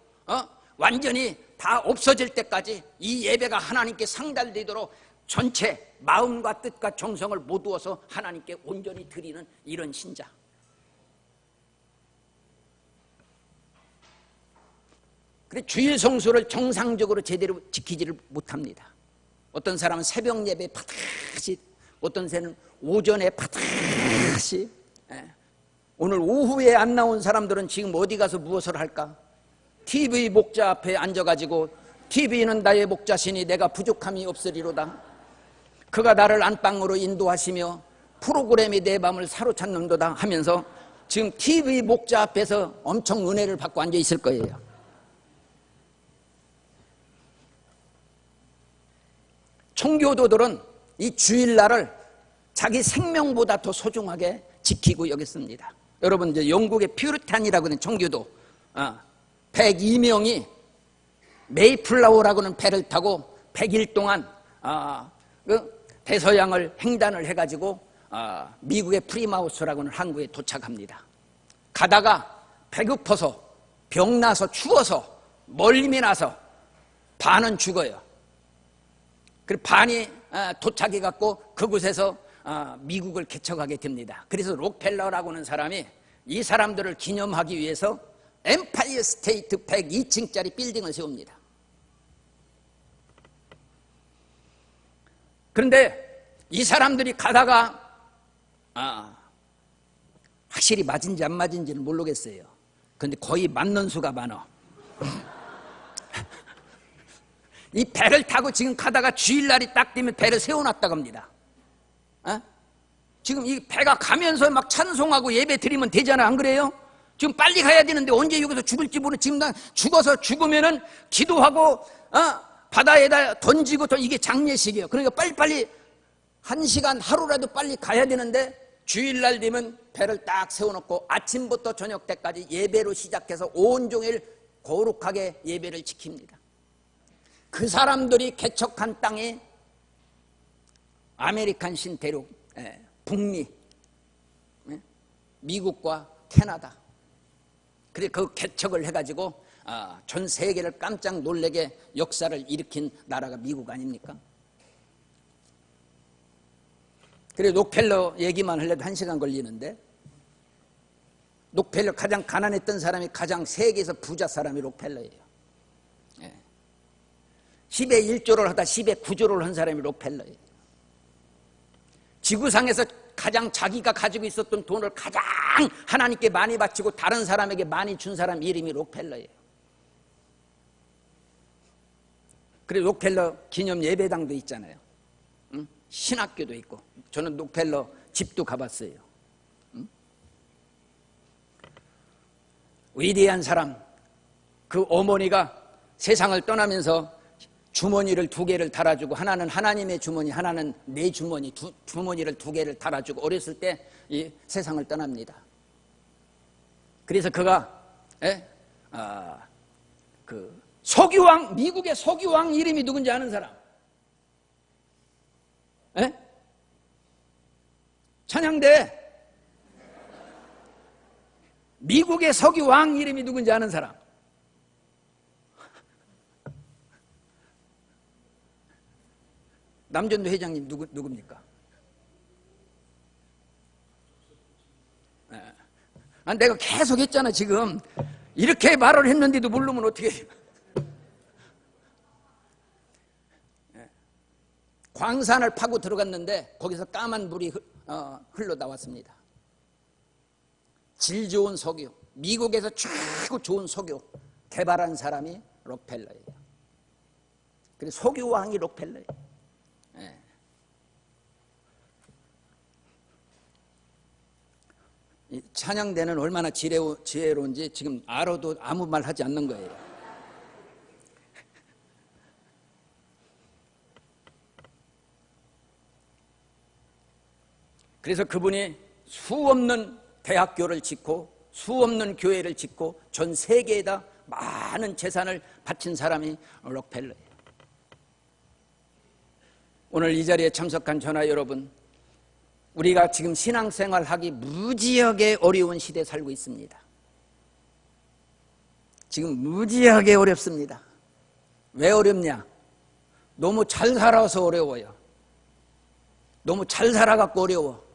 완전히 다 없어질 때까지 이 예배가 하나님께 상달되도록 전체 마음과 뜻과 정성을 모두어서 하나님께 온전히 드리는 이런 신자. 그래 주일 성수를 정상적으로 제대로 지키지를 못합니다. 어떤 사람은 새벽 예배 파다시, 어떤 새는 오전에 파다시. 오늘 오후에 안 나온 사람들은 지금 어디 가서 무엇을 할까? TV 목자 앞에 앉아가지고 TV는 나의 목자시니 내가 부족함이 없으리로다. 그가 나를 안방으로 인도하시며 프로그램이 내 마음을 사로잡는도다 하면서 지금 TV 목자 앞에서 엄청 은혜를 받고 앉아 있을 거예요. 청교도들은 이 주일날을 자기 생명보다 더 소중하게 지키고 여겼습니다. 여러분, 이제 영국의 퓨리탄이라고 하는 청교도 102명이 메이플라워라고는 배를 타고 100일 동안 그 대서양을 횡단을 해가지고 미국의 프리마우스라고는 항구에 도착합니다. 가다가 배고파서 병나서 추워서 멀미 나서 반은 죽어요. 그리고 반이 도착해갖고 그곳에서 미국을 개척하게 됩니다. 그래서 록펠러라고 하는 사람이 이 사람들을 기념하기 위해서 엠파이어 스테이트 102층짜리 빌딩을 세웁니다. 그런데 이 사람들이 가다가 확실히 맞은지 안 맞은지는 모르겠어요. 그런데 거의 맞는 수가 많아. 이 배를 타고 지금 가다가 주일날이 딱 되면 배를 세워놨다고 합니다. 지금 이 배가 가면서 막 찬송하고 예배 드리면 되잖아, 안 그래요? 지금 빨리 가야 되는데 언제 여기서 죽을지 모르. 지금 난 죽어서 죽으면은 기도하고 바다에다 던지고 또 이게 장례식이에요. 그러니까 빨리빨리 1시간 하루라도 빨리 가야 되는데 주일날 되면 배를 딱 세워놓고 아침부터 저녁 때까지 예배로 시작해서 온종일 거룩하게 예배를 지킵니다. 그 사람들이 개척한 땅이 아메리칸 신대륙, 북미, 미국과 캐나다. 그래서 그 개척을 해가지고 전 세계를 깜짝 놀래게 역사를 일으킨 나라가 미국 아닙니까? 그래서 록펠러 얘기만 하려도 1시간 걸리는데, 록펠러 가장 가난했던 사람이 가장 세계에서 부자 사람이 록펠러예요. 10의 1조를 하다 10의 9조를 한 사람이 록펠러예요. 지구상에서 가장 자기가 가지고 있었던 돈을 가장 하나님께 많이 바치고 다른 사람에게 많이 준 사람 이름이 록펠러예요. 그리고 록펠러 기념 예배당도 있잖아요. 응? 신학교도 있고. 저는 록펠러 집도 가봤어요. 응? 위대한 사람, 그 어머니가 세상을 떠나면서 주머니를 2개를 달아주고, 하나는 하나님의 주머니, 하나는 내 주머니, 주머니를 2개를 달아주고 어렸을 때 이 세상을 떠납니다. 그래서 그가 그 석유왕, 미국의 석유왕 이름이 누군지 아는 사람? 찬양대. 미국의 석유왕 이름이 누군지 아는 사람? 남전도 회장님 누굽니까? 내가 계속 했잖아. 지금 이렇게 말을 했는데도 모르면 어떻게 해요? 광산을 파고 들어갔는데 거기서 까만 물이 흘러 나왔습니다. 질 좋은 석유, 미국에서 최고 좋은 석유 개발한 사람이 록펠러예요. 그래서 석유왕이 록펠러예요. 이 찬양대는 얼마나 지혜로운지 지금 알아도 아무 말 하지 않는 거예요. 그래서 그분이 수없는 대학교를 짓고 수없는 교회를 짓고 전 세계에다 많은 재산을 바친 사람이 록펠러예요. 오늘 이 자리에 참석한 전하 여러분, 우리가 지금 신앙생활하기 무지하게 어려운 시대에 살고 있습니다. 지금 무지하게 어렵습니다. 왜 어렵냐? 너무 잘 살아서 어려워요. 너무 잘 살아갖고 어려워.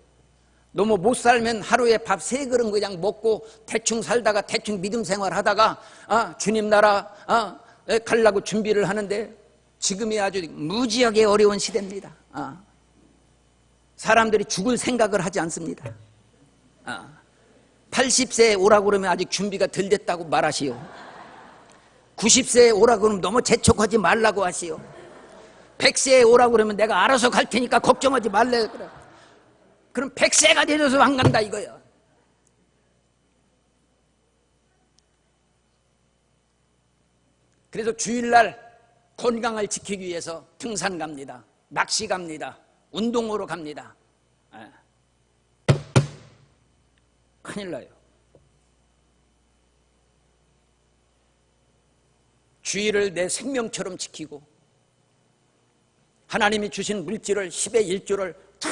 너무 못 살면 하루에 밥 3그릇 그냥 먹고 대충 살다가 대충 믿음 생활하다가 주님 나라 가려고 준비를 하는데 지금이 아주 무지하게 어려운 시대입니다. 사람들이 죽을 생각을 하지 않습니다. 80세에 오라고 그러면 아직 준비가 덜 됐다고 말하시오. 90세에 오라고 그러면 너무 재촉하지 말라고 하시오. 100세에 오라고 그러면 내가 알아서 갈 테니까 걱정하지 말래. 그래. 그럼 100세가 되어서 안 간다 이거예요. 그래서 주일날 건강을 지키기 위해서 등산 갑니다. 낚시 갑니다. 운동으로 갑니다. 큰일 나요. 주의를 내 생명처럼 지키고 하나님이 주신 물질을 10의 1조를 탁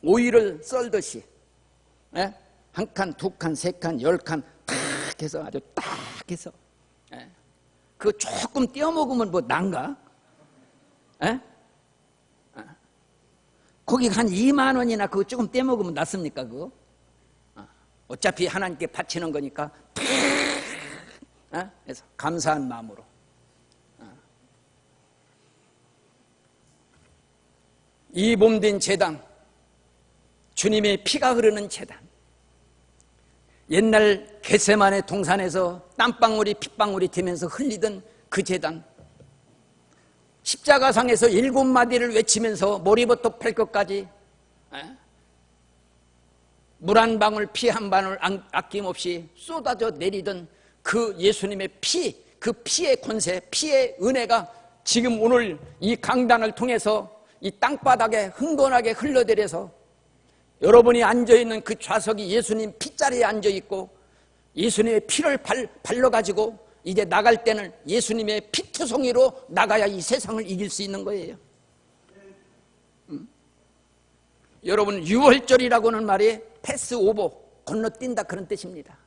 오이를 썰듯이 한 칸, 두 칸, 세 칸, 10칸 탁 해서 아주 딱 해서 그거 조금 떼어 먹으면 뭐 난가? 거기 한 2만 원이나 그거 조금 떼어 먹으면 낫습니까 그거? 어차피 하나님께 바치는 거니까 그래서 감사한 마음으로 이 몸된 제단, 주님의 피가 흐르는 제단, 옛날 겟세마네 동산에서 땀방울이 핏방울이 되면서 흘리던 그 제단, 십자가상에서 7마디를 외치면서 머리부터 발끝까지 물 한 방울 피 한 방울 아낌없이 쏟아져 내리던 그 예수님의 피, 그 피의 권세, 피의 은혜가 지금 오늘 이 강단을 통해서 이 땅바닥에 흥건하게 흘러내려서 여러분이 앉아있는 그 좌석이 예수님 핏자리에 앉아있고 예수님의 피를 발라가지고 이제 나갈 때는 예수님의 피투성이로 나가야 이 세상을 이길 수 있는 거예요. 여러분, 유월절이라고는 말이 패스오버, 건너뛴다 그런 뜻입니다.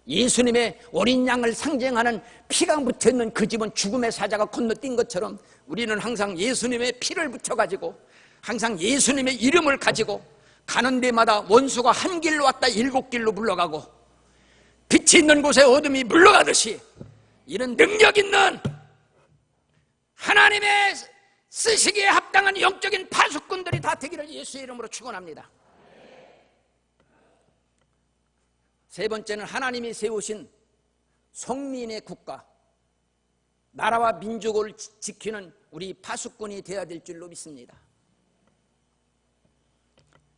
예수님의 어린 양을 상징하는 피가 묻혀있는 그 집은 죽음의 사자가 건너뛴 것처럼 우리는 항상 예수님의 피를 붙여가지고 항상 예수님의 이름을 가지고 가는 데마다 원수가 한 길로 왔다 7길로 물러가고 빛이 있는 곳에 어둠이 물러가듯이 이런 능력 있는 하나님의 쓰시기에 합당한 영적인 파수꾼들이 다 되기를 예수의 이름으로 축원합니다. 세 번째는 하나님이 세우신 성민의 국가, 나라와 민족을 지키는 우리 파수꾼이 되어야 될 줄로 믿습니다.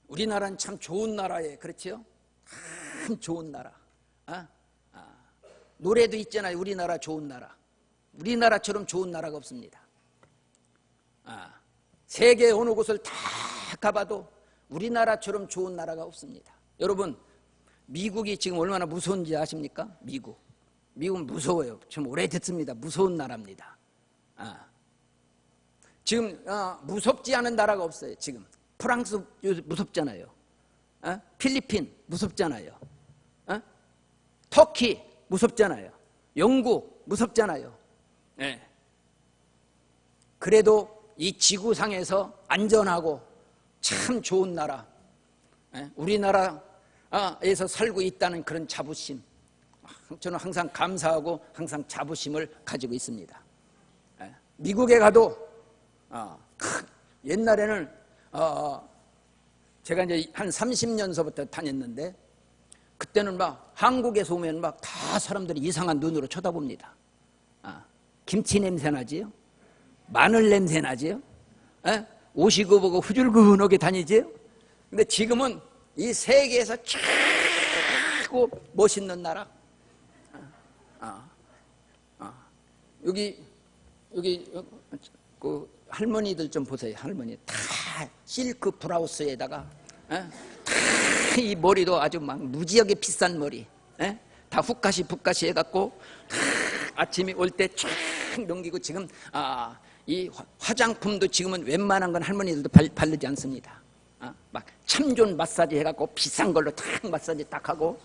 우리나라는 참 좋은 나라예요. 그렇죠? 참 좋은 나라. 노래도 있잖아요. 우리나라 좋은 나라. 우리나라처럼 좋은 나라가 없습니다. 세계 어느 곳을 다 가봐도 우리나라처럼 좋은 나라가 없습니다. 여러분, 미국이 지금 얼마나 무서운지 아십니까? 미국은 무서워요. 좀 오래됐습니다. 무서운 나라입니다. 지금 무섭지 않은 나라가 없어요. 지금 프랑스 무섭잖아요. 필리핀 무섭잖아요. 터키 무섭잖아요. 영국 무섭잖아요. 네. 그래도 이 지구상에서 안전하고 참 좋은 나라, 우리나라에서 살고 있다는 그런 자부심, 저는 항상 감사하고 항상 자부심을 가지고 있습니다. 미국에 가도 옛날에는 제가 이제 한 30년서부터 다녔는데 그때는 막 한국에서 오면 막 다 사람들이 이상한 눈으로 쳐다봅니다. 김치 냄새 나지요? 마늘 냄새 나지요? 옷이 그보고 후줄근하게 다니지요? 근데 지금은 이 세계에서 최고 멋있는 나라. 여기 그 할머니들 좀 보세요. 할머니 다 실크 브라우스에다가 다 이 머리도 아주 막 무지하게 비싼 머리, 다 훅가시 붓가시 해갖고 아침에 올 때 쫙 넘기고 지금 이 화장품도 지금은 웬만한 건 할머니들도 바르지 않습니다. 막 참존 마사지 해갖고 비싼 걸로 딱 마사지 딱 하고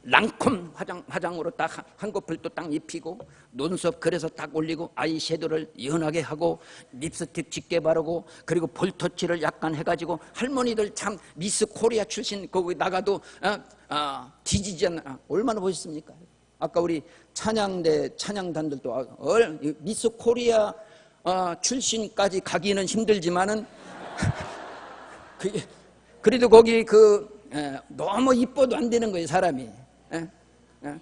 랑콤 화장으로 딱 한꺼풀도 딱 입히고 눈썹 그래서 딱 올리고 아이섀도우를 연하게 하고 립스틱 짙게 바르고 그리고 볼터치를 약간 해가지고 할머니들 참 미스 코리아 출신 거기 나가도 뒤지지 않나. 얼마나 멋있습니까? 아까 우리 찬양단들도 미스 코리아 출신까지 가기는 힘들지만은 그래도 거기 너무 이뻐도 안 되는 거예요, 사람이.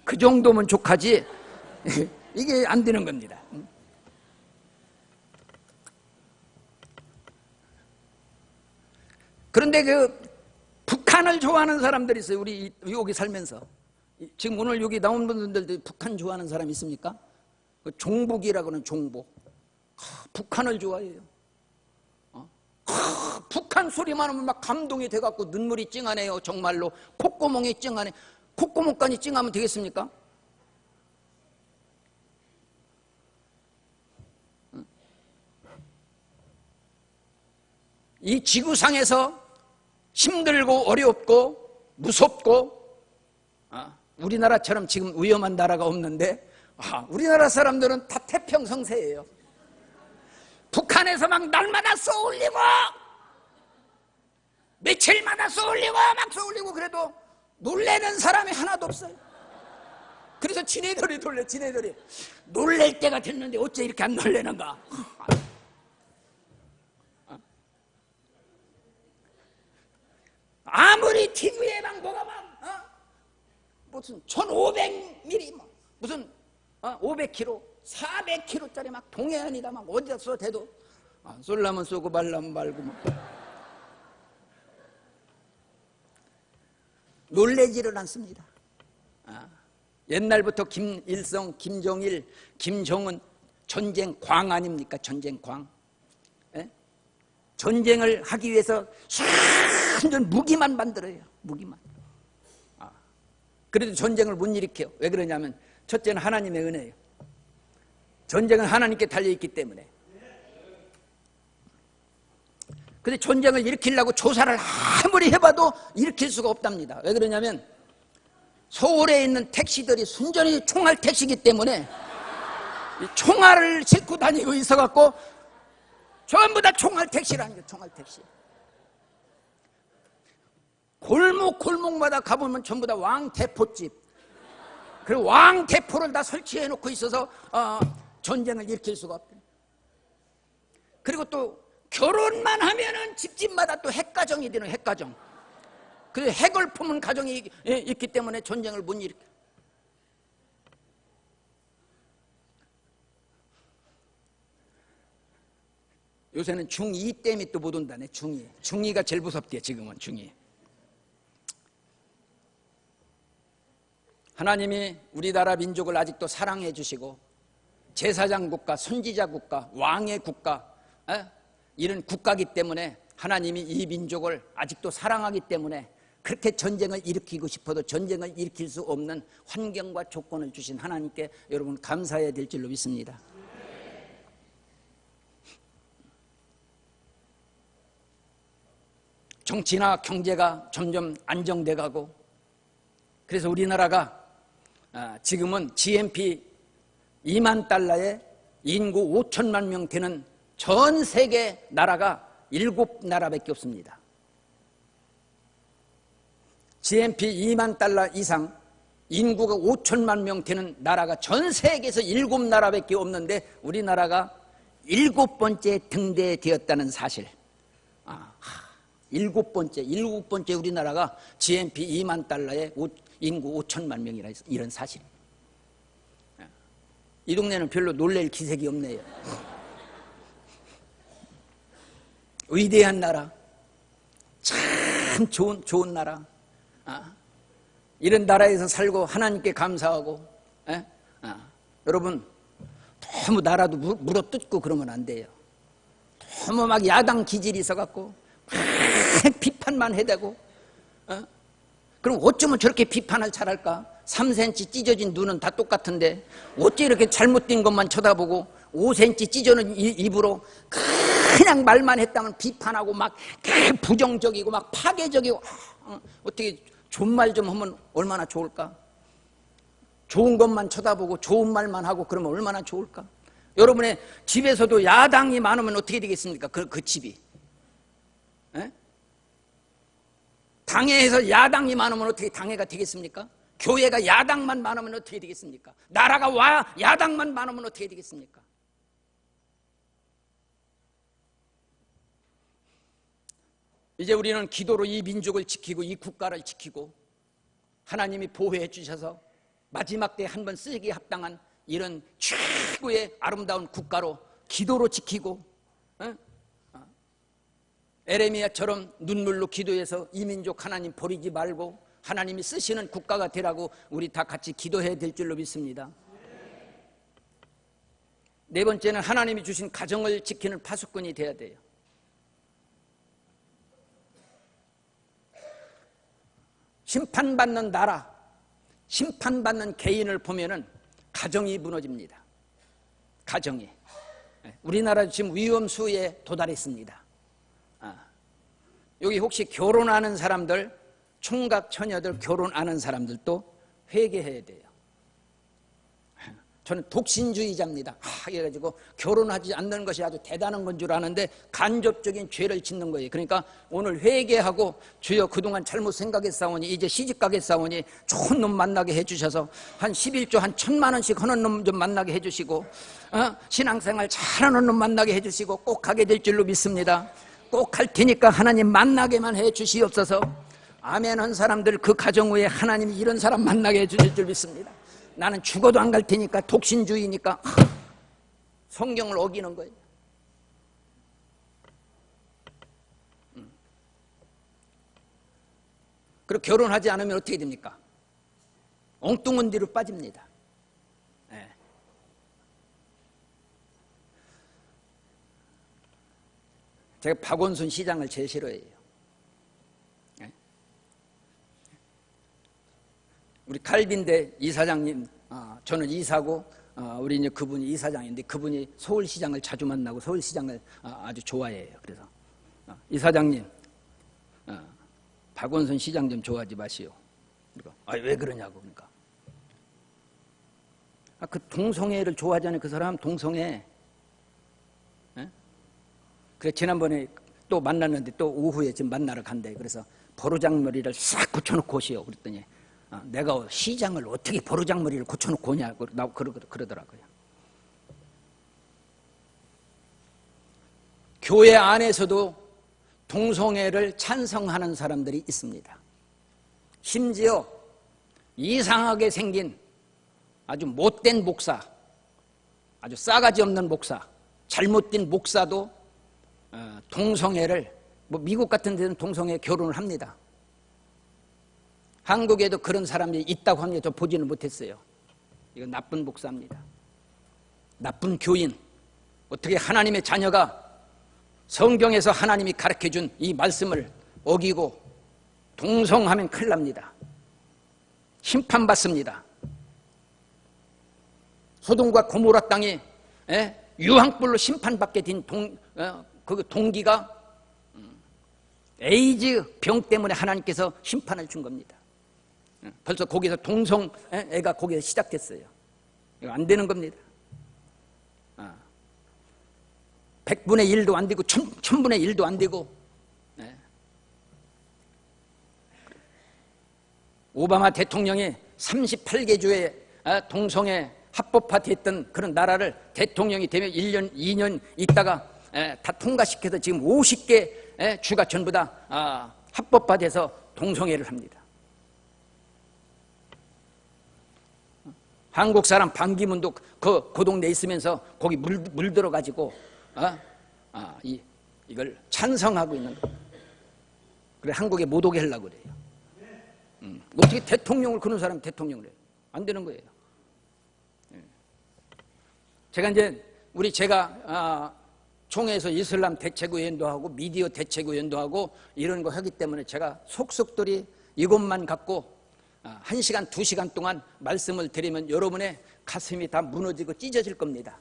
그 정도면 족하지 이게 안 되는 겁니다. 그런데 북한을 좋아하는 사람들이 있어요. 우리 여기 살면서 지금 오늘 여기 나온 분들도 북한 좋아하는 사람 있습니까? 종북이라고 하는 종북. 북한을 좋아해요. 북한 소리만 하면 막 감동이 돼갖고 눈물이 찡하네요. 정말로 콧구멍이 찡하네. 콧구멍까지 찡하면 되겠습니까? 이 지구상에서 힘들고 어렵고 무섭고 우리나라처럼 지금 위험한 나라가 없는데 우리나라 사람들은 다 태평성세예요. 북한에서 막 날마다 쏘올리고 며칠마다 쏘올리고 막 쏘올리고 그래도 놀래는 사람이 하나도 없어요. 그래서 지네들이 놀래. 지네들이 놀랄 때가 됐는데 어째 이렇게 안 놀래는가. 아무리 TV에 막 뭐가 막 무슨 1500mm 무슨 500km 400km짜리 막 동해안이다 막 어디다 쏘대도 쏠라면 쏘고 말라면 말고 막. 놀래지를 않습니다. 옛날부터 김일성, 김정일, 김정은 전쟁 광 아닙니까? 전쟁 광. 예? 전쟁을 하기 위해서 완전 무기만 만들어요. 무기만. 그래도 전쟁을 못 일으켜요. 왜 그러냐면 첫째는 하나님의 은혜예요. 전쟁은 하나님께 달려있기 때문에. 근데 전쟁을 일으키려고 조사를 아무리 해봐도 일으킬 수가 없답니다. 왜 그러냐면 서울에 있는 택시들이 순전히 총알 택시이기 때문에 총알을 싣고 다니고 있어갖고 전부 다 총알 택시라는 거예요. 총알 택시. 골목마다 가보면 전부 다 왕대포집, 그리고 왕대포를 다 설치해 놓고 있어서 전쟁을 일으킬 수가 없대요. 그리고 또 결혼만 하면은 집집마다 또 핵가정이 되는 핵가정. 그래서 핵을 품은 가정이 있기 때문에 전쟁을 못 일으켜. 요새는 중2 때문에 또 못 온다네. 중2. 중2가 제일 무섭대요. 지금은 중2. 하나님이 우리나라 민족을 아직도 사랑해 주시고 제사장 국가, 선지자 국가, 왕의 국가, 이런 국가이기 때문에 하나님이 이 민족을 아직도 사랑하기 때문에 그렇게 전쟁을 일으키고 싶어도 전쟁을 일으킬 수 없는 환경과 조건을 주신 하나님께 여러분 감사해야 될 줄로 믿습니다. 정치나 경제가 점점 안정돼 가고, 그래서 우리나라가 지금은 GNP 2만 달러에 인구 5천만 명 되는 전 세계 나라가 7나라밖에 없습니다. GNP 2만 달러 이상 인구가 5천만 명 되는 나라가 전 세계에서 7나라밖에 없는데 우리나라가 7번째 등대되었다는 사실. 7번째 우리나라가 GNP 2만 달러에 인구 5천만 명이라 이런 사실. 이 동네는 별로 놀랄 기색이 없네요. 위대한 나라, 참 좋은 나라. 이런 나라에서 살고 하나님께 감사하고. 여러분 너무 나라도 물어뜯고 그러면 안 돼요. 너무 막 야당 기질이 있어갖고 막 비판만 해대고. 그럼 어쩌면 저렇게 비판을 잘할까? 3cm 찢어진 눈은 다 똑같은데 어째 이렇게 잘못된 것만 쳐다보고 5cm 찢어진 입으로 그냥 말만 했다면 비판하고 막 부정적이고 막 파괴적이고. 어떻게 좋은 말 좀 하면 얼마나 좋을까? 좋은 것만 쳐다보고 좋은 말만 하고 그러면 얼마나 좋을까? 여러분의 집에서도 야당이 많으면 어떻게 되겠습니까? 그 집이. 당회에서 야당이 많으면 어떻게 당회가 되겠습니까? 교회가 야당만 많으면 어떻게 되겠습니까? 나라가 야당만 많으면 어떻게 되겠습니까? 이제 우리는 기도로 이 민족을 지키고 이 국가를 지키고 하나님이 보호해 주셔서 마지막 때 한 번 쓰기에 합당한 이런 최고의 아름다운 국가로 기도로 지키고, 에레미야처럼 눈물로 기도해서 이 민족 하나님 버리지 말고 하나님이 쓰시는 국가가 되라고 우리 다 같이 기도해야 될 줄로 믿습니다. 네 번째는 하나님이 주신 가정을 지키는 파수꾼이 돼야 돼요. 심판받는 나라, 심판받는 개인을 보면은 가정이 무너집니다. 가정이. 우리나라 지금 위험수에 도달했습니다. 여기 혹시 결혼하는 사람들, 총각 처녀들 결혼하는 사람들도 회개해야 돼요. 저는 독신주의자입니다. 이래가지고 결혼하지 않는 것이 아주 대단한 건 줄 아는데 간접적인 죄를 짓는 거예요. 그러니까 오늘 회개하고 주여 그동안 잘못 생각했사오니 이제 시집가겠사오니 좋은 놈 만나게 해주셔서 한 11조 한 1,000만 원씩 하는 놈 좀 만나게 해주시고 신앙생활 잘하는 놈 만나게 해주시고 꼭 하게 될 줄로 믿습니다. 꼭 할 테니까 하나님 만나게만 해주시옵소서. 아멘 한 사람들 그 가정 후에 하나님이 이런 사람 만나게 해주실 줄 믿습니다. 나는 죽어도 안 갈 테니까 독신주의니까 성경을 어기는 거예요. 그리고 결혼하지 않으면 어떻게 됩니까? 엉뚱한 뒤로 빠집니다. 네. 제가 박원순 시장을 제일 싫어해요. 네. 우리 칼빈대 이사장님, 저는 이사고 우리 이제 그분이 이사장인데 그분이 서울시장을 자주 만나고 서울시장을 아주 좋아해요. 그래서 이사장님, 박원순 시장 좀 좋아하지 마시오. 그러니까 왜 그러냐고. 그러니까 그 동성애를 좋아하잖아요. 그 사람 동성애. 예? 그래 지난번에 또 만났는데 또 오후에 지금 만나러 간대. 그래서 보르장머리를 싹 고쳐놓고 오시오. 그랬더니 내가 시장을 어떻게 보르장머리를 고쳐놓고 오냐고 그러더라고요. 교회 안에서도 동성애를 찬성하는 사람들이 있습니다. 심지어 이상하게 생긴 아주 못된 목사, 아주 싸가지 없는 목사, 잘못된 목사도 동성애를, 미국 같은 데는 동성애 결혼을 합니다. 한국에도 그런 사람이 있다고 합니다. 저 보지는 못했어요. 이건 나쁜 목사입니다. 나쁜 교인. 어떻게 하나님의 자녀가 성경에서 하나님이 가르쳐준 이 말씀을 어기고 동성하면 큰일 납니다. 심판받습니다. 소돔과 고모라 땅이 유황불로 심판받게 된 그 동기가 에이즈 병 때문에 하나님께서 심판을 준 겁니다. 벌써 거기서 동성애가 거기서 시작됐어요. 이거 안 되는 겁니다. 100분의 1도 안 되고 1000분의 1도 안 되고. 오바마 대통령이 38개 주에 동성애 합법화됐던 그런 나라를 대통령이 되면 1년, 2년 있다가 다 통과시켜서 지금 50개 주가 전부 다 합법화돼서 동성애를 합니다. 한국 사람 반기문도 그 동네에 있으면서 거기 물들어가지고 이걸 찬성하고 있는 거예요. 그래 한국에 못 오게 하려고 그래요. 어떻게 대통령을 그런 사람이 대통령을 해요? 안 되는 거예요. 제가 이제 제가 총회에서 이슬람 대책위원도 하고 미디어 대책위원도 하고 이런 거 하기 때문에 제가 속속들이 이것만 갖고 1시간, 2시간 동안 말씀을 드리면 여러분의 가슴이 다 무너지고 찢어질 겁니다.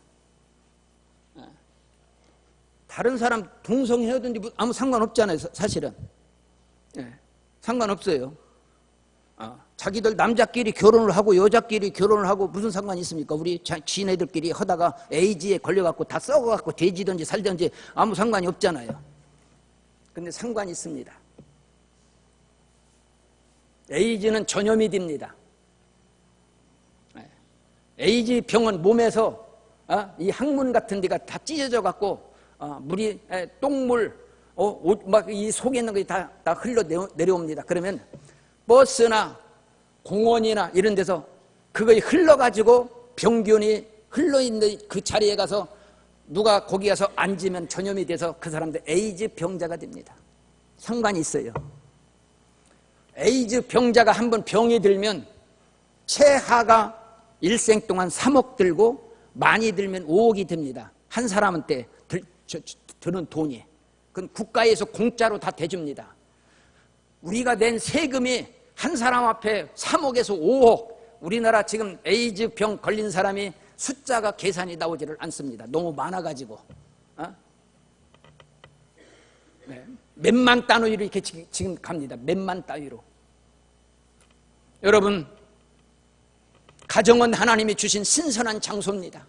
다른 사람 동성애하든지 아무 상관없잖아요. 사실은. 상관없어요. 자기들 남자끼리 결혼을 하고 여자끼리 결혼을 하고 무슨 상관이 있습니까? 우리 지네들끼리 하다가 에이즈에 걸려갖고 다 썩어갖고 돼지든지 살든지 아무 상관이 없잖아요. 근데 상관이 있습니다. 에이즈는 전염이 됩니다. 에이즈 병은 몸에서 이 항문 같은 데가 다 찢어져 갖고 물이 똥물 막 이 속에 있는 것이 다 흘러 내려옵니다. 그러면 버스나 공원이나 이런 데서 그거에 흘러가지고 병균이 흘러있는 그 자리에 가서 누가 거기 가서 앉으면 전염이 돼서 그 사람들 에이즈 병자가 됩니다. 상관이 있어요. 에이즈 병자가 한번 병이 들면 최하가 일생 동안 3억 들고 많이 들면 5억이 됩니다. 한 사람한테 드는 돈이. 그건 국가에서 공짜로 다 대줍니다. 우리가 낸 세금이 한 사람 앞에 3억에서 5억. 우리나라 지금 에이즈 병 걸린 사람이 숫자가 계산이 나오지를 않습니다. 너무 많아가지고. 네. 몇만 단위로 이렇게 지금 갑니다. 몇만 단위로. 여러분, 가정은 하나님이 주신 신선한 장소입니다.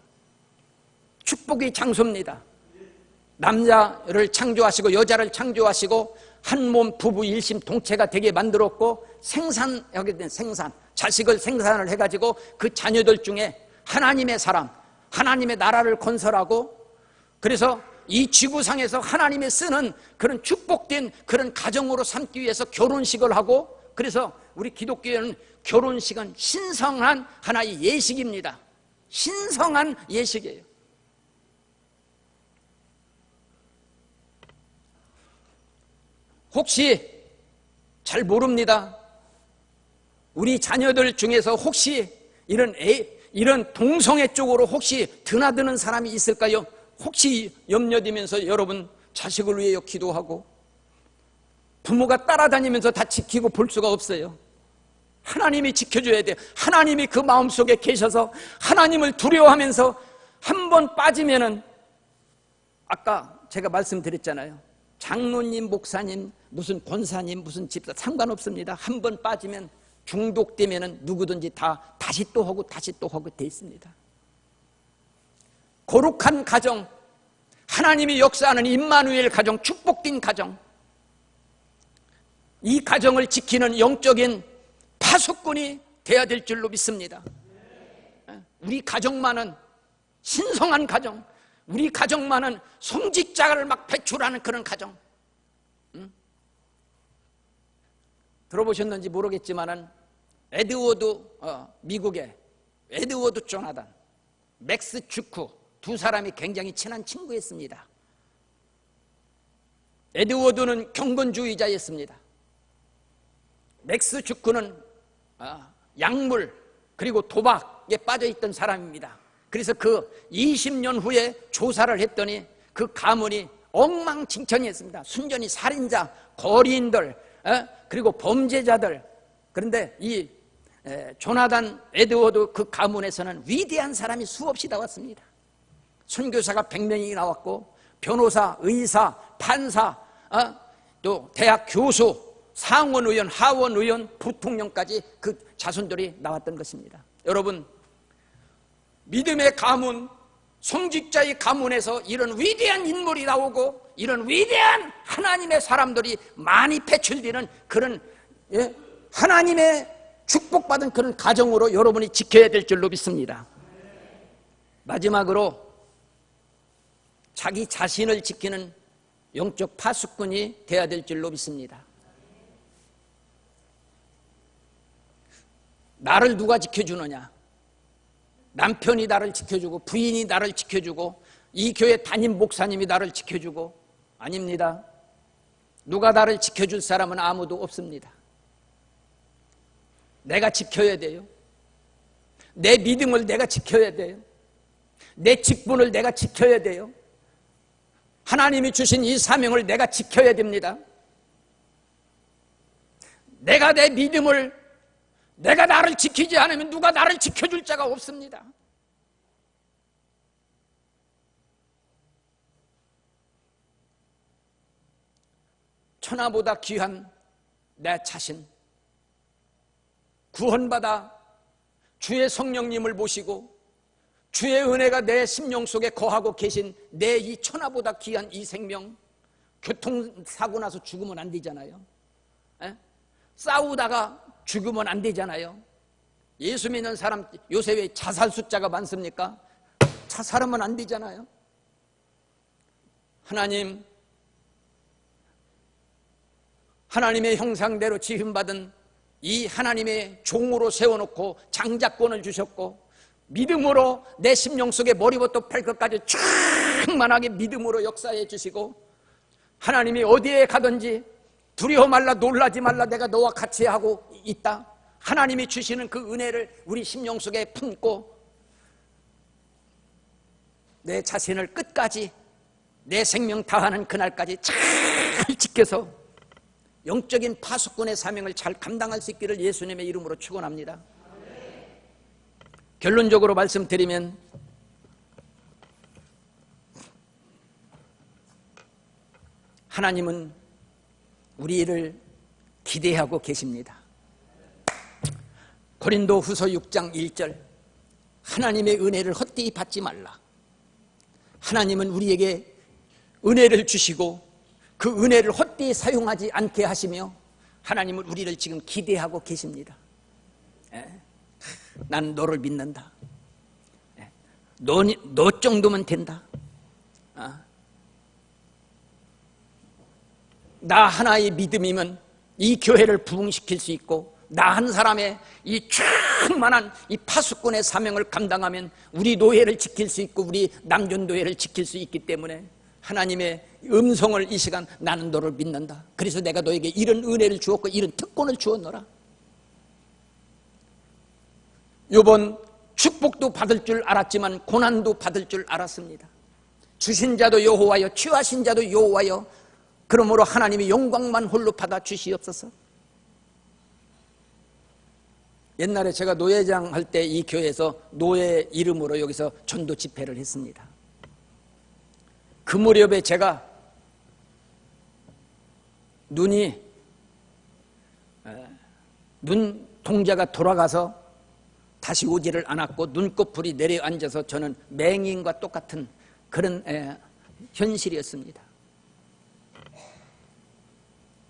축복의 장소입니다. 남자를 창조하시고 여자를 창조하시고 한 몸 부부 일심 동체가 되게 만들었고 생산하게 된 생산, 자식을 생산을 해가지고 그 자녀들 중에 하나님의 사람, 하나님의 나라를 건설하고, 그래서 이 지구상에서 하나님이 쓰는 그런 축복된 그런 가정으로 삼기 위해서 결혼식을 하고, 그래서 우리 기독교에는 결혼식은 신성한 하나의 예식입니다. 신성한 예식이에요. 혹시 잘 모릅니다. 우리 자녀들 중에서 혹시 이런 동성애 쪽으로 혹시 드나드는 사람이 있을까요? 혹시 염려되면서 여러분 자식을 위해 기도하고 부모가 따라다니면서 다 지키고 볼 수가 없어요. 하나님이 지켜줘야 돼요. 하나님이 그 마음속에 계셔서 하나님을 두려워하면서 한 번 빠지면은, 아까 제가 말씀드렸잖아요. 장로님, 목사님, 무슨 권사님, 무슨 집사 상관없습니다. 한 번 빠지면 중독되면은 누구든지 다 다시 또 하고 다시 또 하고 돼 있습니다. 거룩한 가정, 하나님이 역사하는 임마누엘 가정, 축복된 가정, 이 가정을 지키는 영적인 파수꾼이 되어야 될 줄로 믿습니다. 우리 가정만은 신성한 가정, 우리 가정만은 성직자를 막 배출하는 그런 가정. 들어보셨는지 모르겠지만은 미국의 에드워드 조나단, 맥스 주크 두 사람이 굉장히 친한 친구였습니다. 에드워드는 경건주의자였습니다. 맥스 주크는 약물 그리고 도박에 빠져있던 사람입니다. 그래서 그 20년 후에 조사를 했더니 그 가문이 엉망진창이었습니다. 순전히 살인자, 거리인들, 그리고 범죄자들. 그런데 이 조나단 에드워드 그 가문에서는 위대한 사람이 수없이 나왔습니다. 선교사가 100명이 나왔고, 변호사, 의사, 판사, 또 대학 교수, 상원의원, 하원의원, 부통령까지 그 자손들이 나왔던 것입니다. 여러분, 믿음의 가문, 성직자의 가문에서 이런 위대한 인물이 나오고 이런 위대한 하나님의 사람들이 많이 배출되는 그런 하나님의 축복받은 그런 가정으로 여러분이 지켜야 될 줄로 믿습니다. 마지막으로 자기 자신을 지키는 영적 파수꾼이 되어야 될 줄로 믿습니다. 나를 누가 지켜주느냐? 남편이 나를 지켜주고, 부인이 나를 지켜주고, 이 교회 담임 목사님이 나를 지켜주고, 아닙니다. 누가 나를 지켜줄 사람은 아무도 없습니다. 내가 지켜야 돼요. 내 믿음을 내가 지켜야 돼요. 내 직분을 내가 지켜야 돼요. 하나님이 주신 이 사명을 내가 지켜야 됩니다. 내가 내 믿음을, 내가 나를 지키지 않으면 누가 나를 지켜줄 자가 없습니다. 천하보다 귀한 내 자신, 구원받아 주의 성령님을 모시고 주의 은혜가 내 심령 속에 거하고 계신 내 이 천하보다 귀한 이 생명, 교통사고 나서 죽으면 안 되잖아요. 싸우다가 죽으면 안 되잖아요. 예수 믿는 사람 요새 왜 자살 숫자가 많습니까? 자살하면 안 되잖아요. 하나님의 형상대로 지음받은 이 하나님의 종으로 세워놓고 장자권을 주셨고, 믿음으로 내 심령 속에 머리부터 발끝까지 충만하게 믿음으로 역사해 주시고, 하나님이 어디에 가든지 두려워 말라, 놀라지 말라, 내가 너와 같이 하고 있다. 하나님이 주시는 그 은혜를 우리 심령 속에 품고 내 자신을 끝까지 내 생명 다하는 그날까지 잘 지켜서 영적인 파수꾼의 사명을 잘 감당할 수 있기를 예수님의 이름으로 축원합니다. 결론적으로 말씀드리면, 하나님은 우리를 기대하고 계십니다. 고린도 후서 6장 1절, 하나님의 은혜를 헛되이 받지 말라. 하나님은 우리에게 은혜를 주시고 그 은혜를 헛되이 사용하지 않게 하시며 하나님은 우리를 지금 기대하고 계십니다. 난 너를 믿는다. 너 정도면 된다. 나 하나의 믿음이면 이 교회를 부흥시킬 수 있고, 나 한 사람의 이 충만한 이 파수꾼의 사명을 감당하면 우리 노예를 지킬 수 있고 우리 남존도회를 지킬 수 있기 때문에 하나님의 음성을 이 시간 나는 너를 믿는다. 그래서 내가 너에게 이런 은혜를 주었고 이런 특권을 주었노라. 이번 축복도 받을 줄 알았지만 고난도 받을 줄 알았습니다. 주신 자도 여호와여, 취하신 자도 여호와여, 그러므로 하나님의 영광만 홀로 받아 주시옵소서. 옛날에 제가 노예장 할 때 이 교회에서 노예 이름으로 여기서 전도 집회를 했습니다. 그 무렵에 제가 눈 동자가 돌아가서 다시 오지를 않았고 눈꺼풀이 내려앉아서 저는 맹인과 똑같은 그런 현실이었습니다.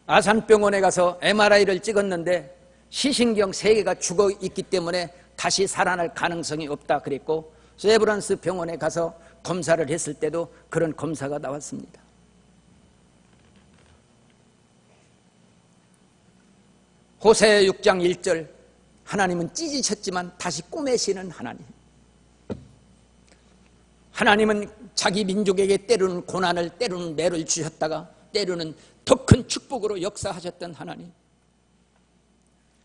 아산병원에 가서 MRI를 찍었는데 시신경 3개가 죽어 있기 때문에 다시 살아날 가능성이 없다 그랬고, 세브란스 병원에 가서 검사를 했을 때도 그런 검사가 나왔습니다. 호세 6장 1절, 하나님은 찢으셨지만 다시 꾸매시는 하나님. 하나님은 자기 민족에게 때로는 고난을, 때로는 매를 주셨다가 때로는 더 큰 축복으로 역사하셨던 하나님.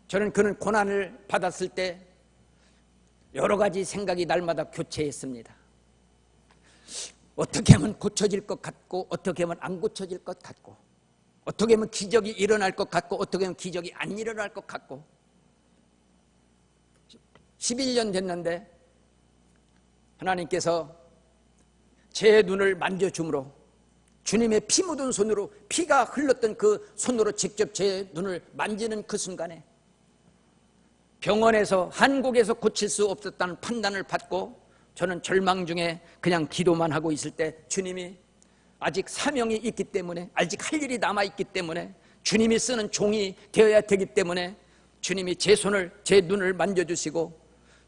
저는 그런 고난을 받았을 때 여러 가지 생각이 날마다 교체했습니다. 어떻게 하면 고쳐질 것 같고, 어떻게 하면 안 고쳐질 것 같고, 어떻게 하면 기적이 일어날 것 같고, 어떻게 하면 기적이 안 일어날 것 같고. 11년 됐는데 하나님께서 제 눈을 만져줌으로, 주님의 피 묻은 손으로, 피가 흘렀던 그 손으로 직접 제 눈을 만지는 그 순간에 병원에서, 한국에서 고칠 수 없었다는 판단을 받고 저는 절망 중에 그냥 기도만 하고 있을 때 주님이 아직 사명이 있기 때문에, 아직 할 일이 남아있기 때문에, 주님이 쓰는 종이 되어야 되기 때문에 주님이 제 손을, 제 눈을 만져주시고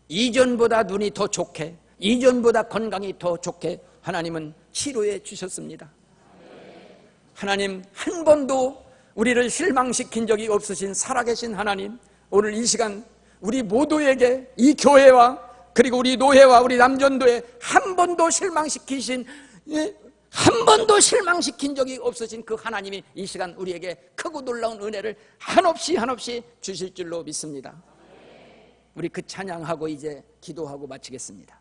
이전보다 눈이 더 좋게, 이전보다 건강이 더 좋게 하나님은 치료해 주셨습니다. 하나님, 한 번도 우리를 실망시킨 적이 없으신 살아계신 하나님, 오늘 이 시간 우리 모두에게, 이 교회와 그리고 우리 노회와 우리 남전도에 한 번도 실망시킨 적이 없으신 그 하나님이 이 시간 우리에게 크고 놀라운 은혜를 한없이 주실 줄로 믿습니다. 우리 그 찬양하고 이제 기도하고 마치겠습니다.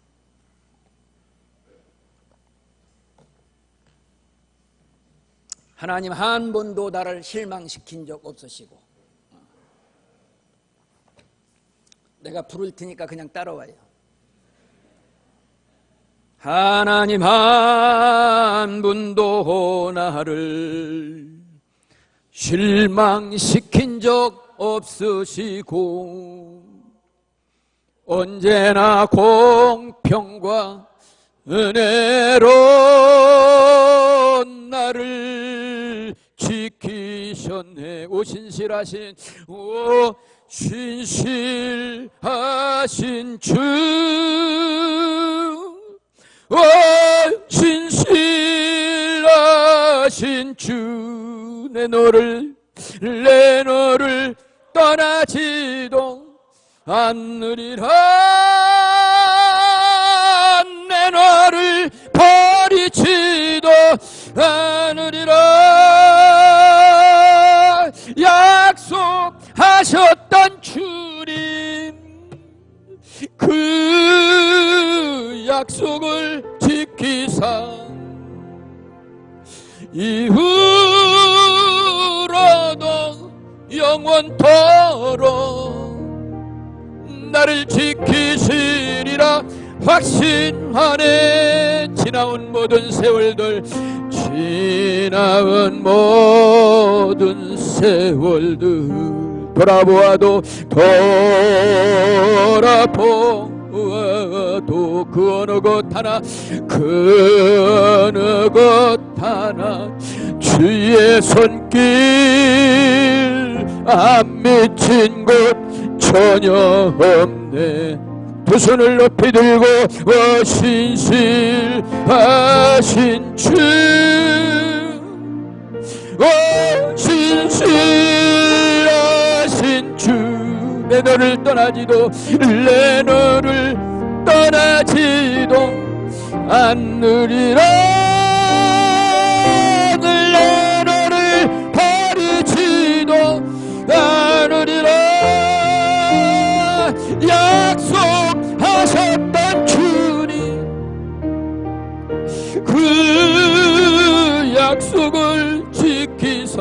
하나님, 한 번도 나를 실망시킨 적 없으시고, 내가 부를 테니까 그냥 따라와요. 하나님, 한 번도 나를 실망시킨 적 없으시고 언제나 공평과 은혜로 나를 지키셨네. 오 신실하신, 오 신실하신 주, 오 신실하신 주, 내 너를 떠나지도 않으리라. 내 너를 버리지도 않으리라. 약속하셨던 주님, 그 약속을 지키사 이후로도 영원토록 나를 지키시리라 확신하네. 지나온 모든 세월들 지나온 모든 세월들 돌아보아도 그 어느 것 하나 그 어느 것 하나 주의 손길 안 미친 곳 전혀 없네. 두 손을 높이 들고 신실하신 주 신실하신 주 내 너를 떠나지도 내 너를 떠나지도 않으리라. 내 너를 버리지도 않으리라. 약속하셨던 주님 그 약속을 지키사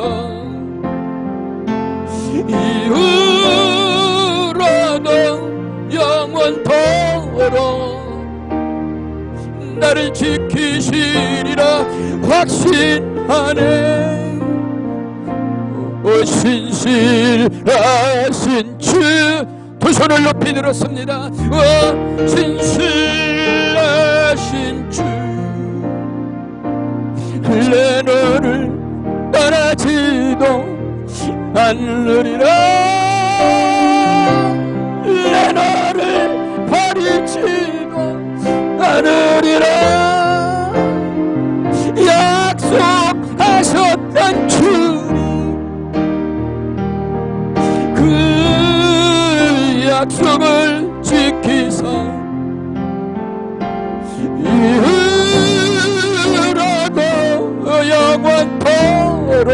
이후로도 영원토록 나를 지키시리라 확신하네. 신실하신 주 두 손을 높이 들었습니다. 신실하신 주 내 너를 떠나지도 않으리라. 내 너를 버리지도 않으리라. 약속하셨던 주님 그 약속을 지키사 이후로도 영원토록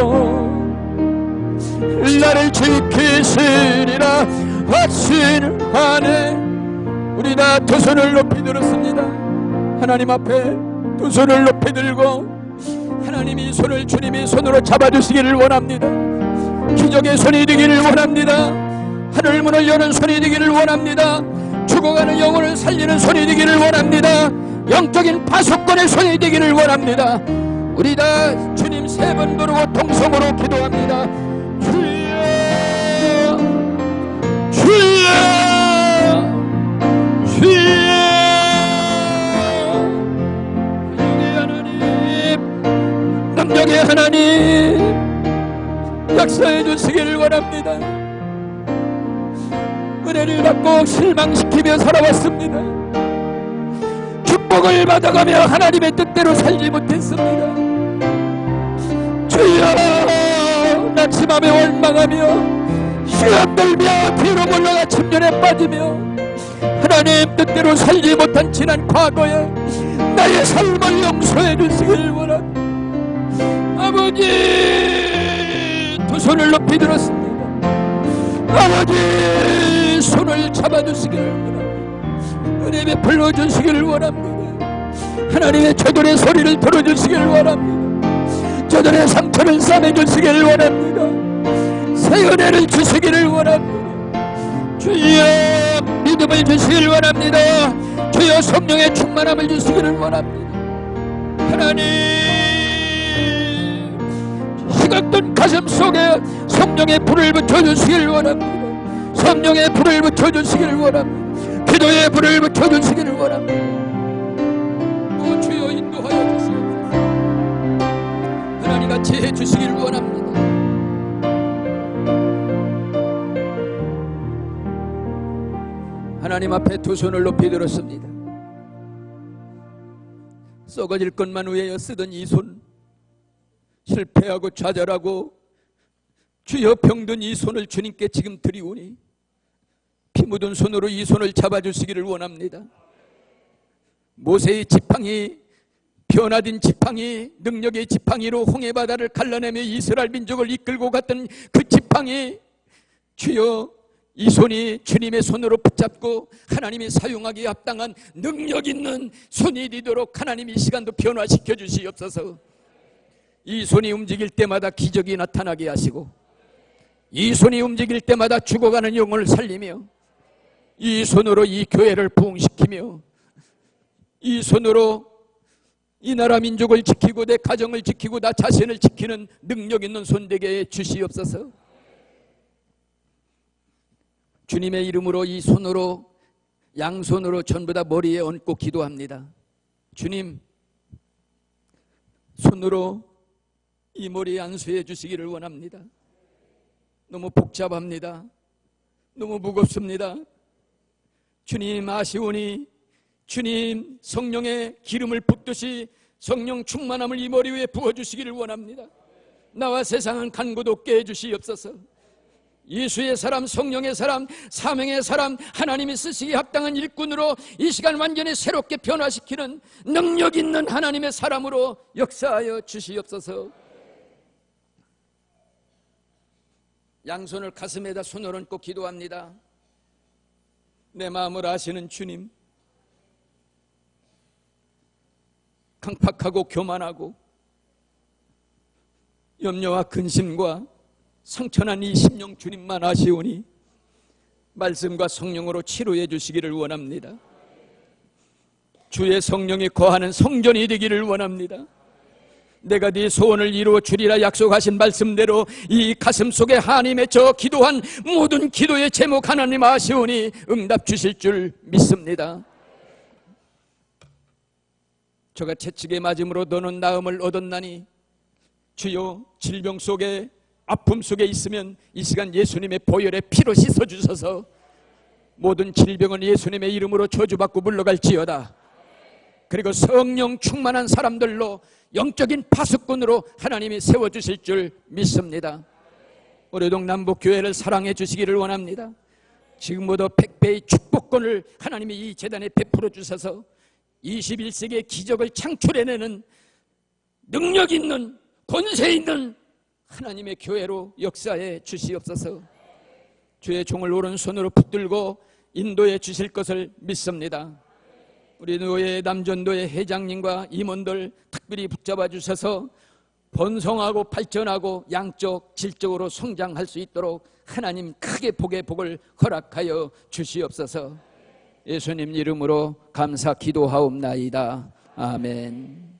나를 지키시리라 확신하네. 우리 다 두 손을 높이 들었습니다. 하나님 앞에 두 손을 높이 들고 하나님이 손을 주님이 손으로 잡아주시기를 원합니다. 기적의 손이 되기를 원합니다. 하늘 문을 여는 손이 되기를 원합니다. 죽어가는 영혼을 살리는 손이 되기를 원합니다. 영적인 파수꾼의 손이 되기를 원합니다. 우리 다 주님 세 번 부르고 통성으로 기도합니다. 주여 주여 주여. 능력의 하나님 역사해 주시기를 원합니다. 은혜를 받고 실망시키며 살아왔습니다. 축복을 받아가며 하나님의 뜻대로 살지 못했습니다. 주여 낙심하며 원망하며 시험 들며 뒤로 물러가 침전에 빠지며 하나님 뜻대로 살지 못한 지난 과거에 나의 삶을 용서해 주시길 원합니다. 아버지 두 손을 높이 들었습니다. 아버지 손을 잡아주시기를 원합니다. 은혜 베풀어 주시기를 원합니다. 하나님의 저들의 소리를 들어주시기를 원합니다. 저들의 상처를 싸매주시기를 원합니다. 새 은혜를 주시기를 원합니다. 주여 믿음을 주시기를 원합니다. 주여 성령의 충만함을 주시기를 원합니다. 하나님 식었던 가슴 속에 성령의 불을 붙여주시기를 원합니다. 성령의 불을 붙여주시기를 원합니다. 기도의 불을 붙여주시기를 원합니다. 오 주여 인도하여 주시옵소서. 하나님같이 해주시기를 원합니다. 하나님 앞에 두 손을 높이 들었습니다. 썩어질 것만 위하여 쓰던 이 손, 실패하고 좌절하고 주여 병든 이 손을 주님께 지금 드리오니 피 묻은 손으로 이 손을 잡아주시기를 원합니다. 모세의 지팡이, 변화된 지팡이, 능력의 지팡이로 홍해바다를 갈라내며 이스라엘 민족을 이끌고 갔던 그 지팡이, 주여 이 손이 주님의 손으로 붙잡고 하나님이 사용하기에 합당한 능력 있는 손이 되도록 하나님 이 시간도 변화시켜 주시옵소서. 이 손이 움직일 때마다 기적이 나타나게 하시고 이 손이 움직일 때마다 죽어가는 영혼을 살리며 이 손으로 이 교회를 부흥시키며 이 손으로 이 나라 민족을 지키고 내 가정을 지키고 나 자신을 지키는 능력 있는 손 되게 주시옵소서. 주님의 이름으로 이 손으로 양손으로 전부 다 머리에 얹고 기도합니다. 주님, 손으로 이 머리에 안수해 주시기를 원합니다. 너무 복잡합니다. 너무 무겁습니다. 주님 아시오니 주님 성령의 기름을 붓듯이 성령 충만함을 이 머리 위에 부어주시기를 원합니다. 나와 세상은 간 곳 없게 해주시옵소서. 예수의 사람, 성령의 사람, 사명의 사람, 하나님이 쓰시기 합당한 일꾼으로 이 시간 완전히 새롭게 변화시키는 능력 있는 하나님의 사람으로 역사하여 주시옵소서. 양손을 가슴에다 손을 얹고 기도합니다. 내 마음을 아시는 주님, 강팍하고 교만하고 염려와 근심과 상처난 이 심령 주님만 아시오니 말씀과 성령으로 치료해 주시기를 원합니다. 주의 성령이 거하는 성전이 되기를 원합니다. 내가 네 소원을 이루어 주리라 약속하신 말씀대로 이 가슴 속에 한이 맺혀 기도한 모든 기도의 제목 하나님 아시오니 응답 주실 줄 믿습니다. 저가 채찍에 맞음으로 너는 나음을 얻었나니 주여, 질병 속에 아픔 속에 있으면 이 시간 예수님의 보혈의 피로 씻어주셔서 모든 질병은 예수님의 이름으로 저주받고 물러갈지어다. 그리고 성령 충만한 사람들로 영적인 파수꾼으로 하나님이 세워주실 줄 믿습니다. 오래동 남북교회를 사랑해 주시기를 원합니다. 지금보다 100배의 축복권을 하나님이 이 재단에 베풀어 주셔서 21세기의 기적을 창출해내는 능력 있는 권세 있는 하나님의 교회로 역사해 주시옵소서. 주의 종을 오른손으로 붙들고 인도해 주실 것을 믿습니다. 우리 노예 남전도의 회장님과 임원들 특별히 붙잡아 주셔서 번성하고 발전하고 양적 질적으로 성장할 수 있도록 하나님 크게 복의 복을 허락하여 주시옵소서. 예수님 이름으로 감사 기도하옵나이다. 아멘.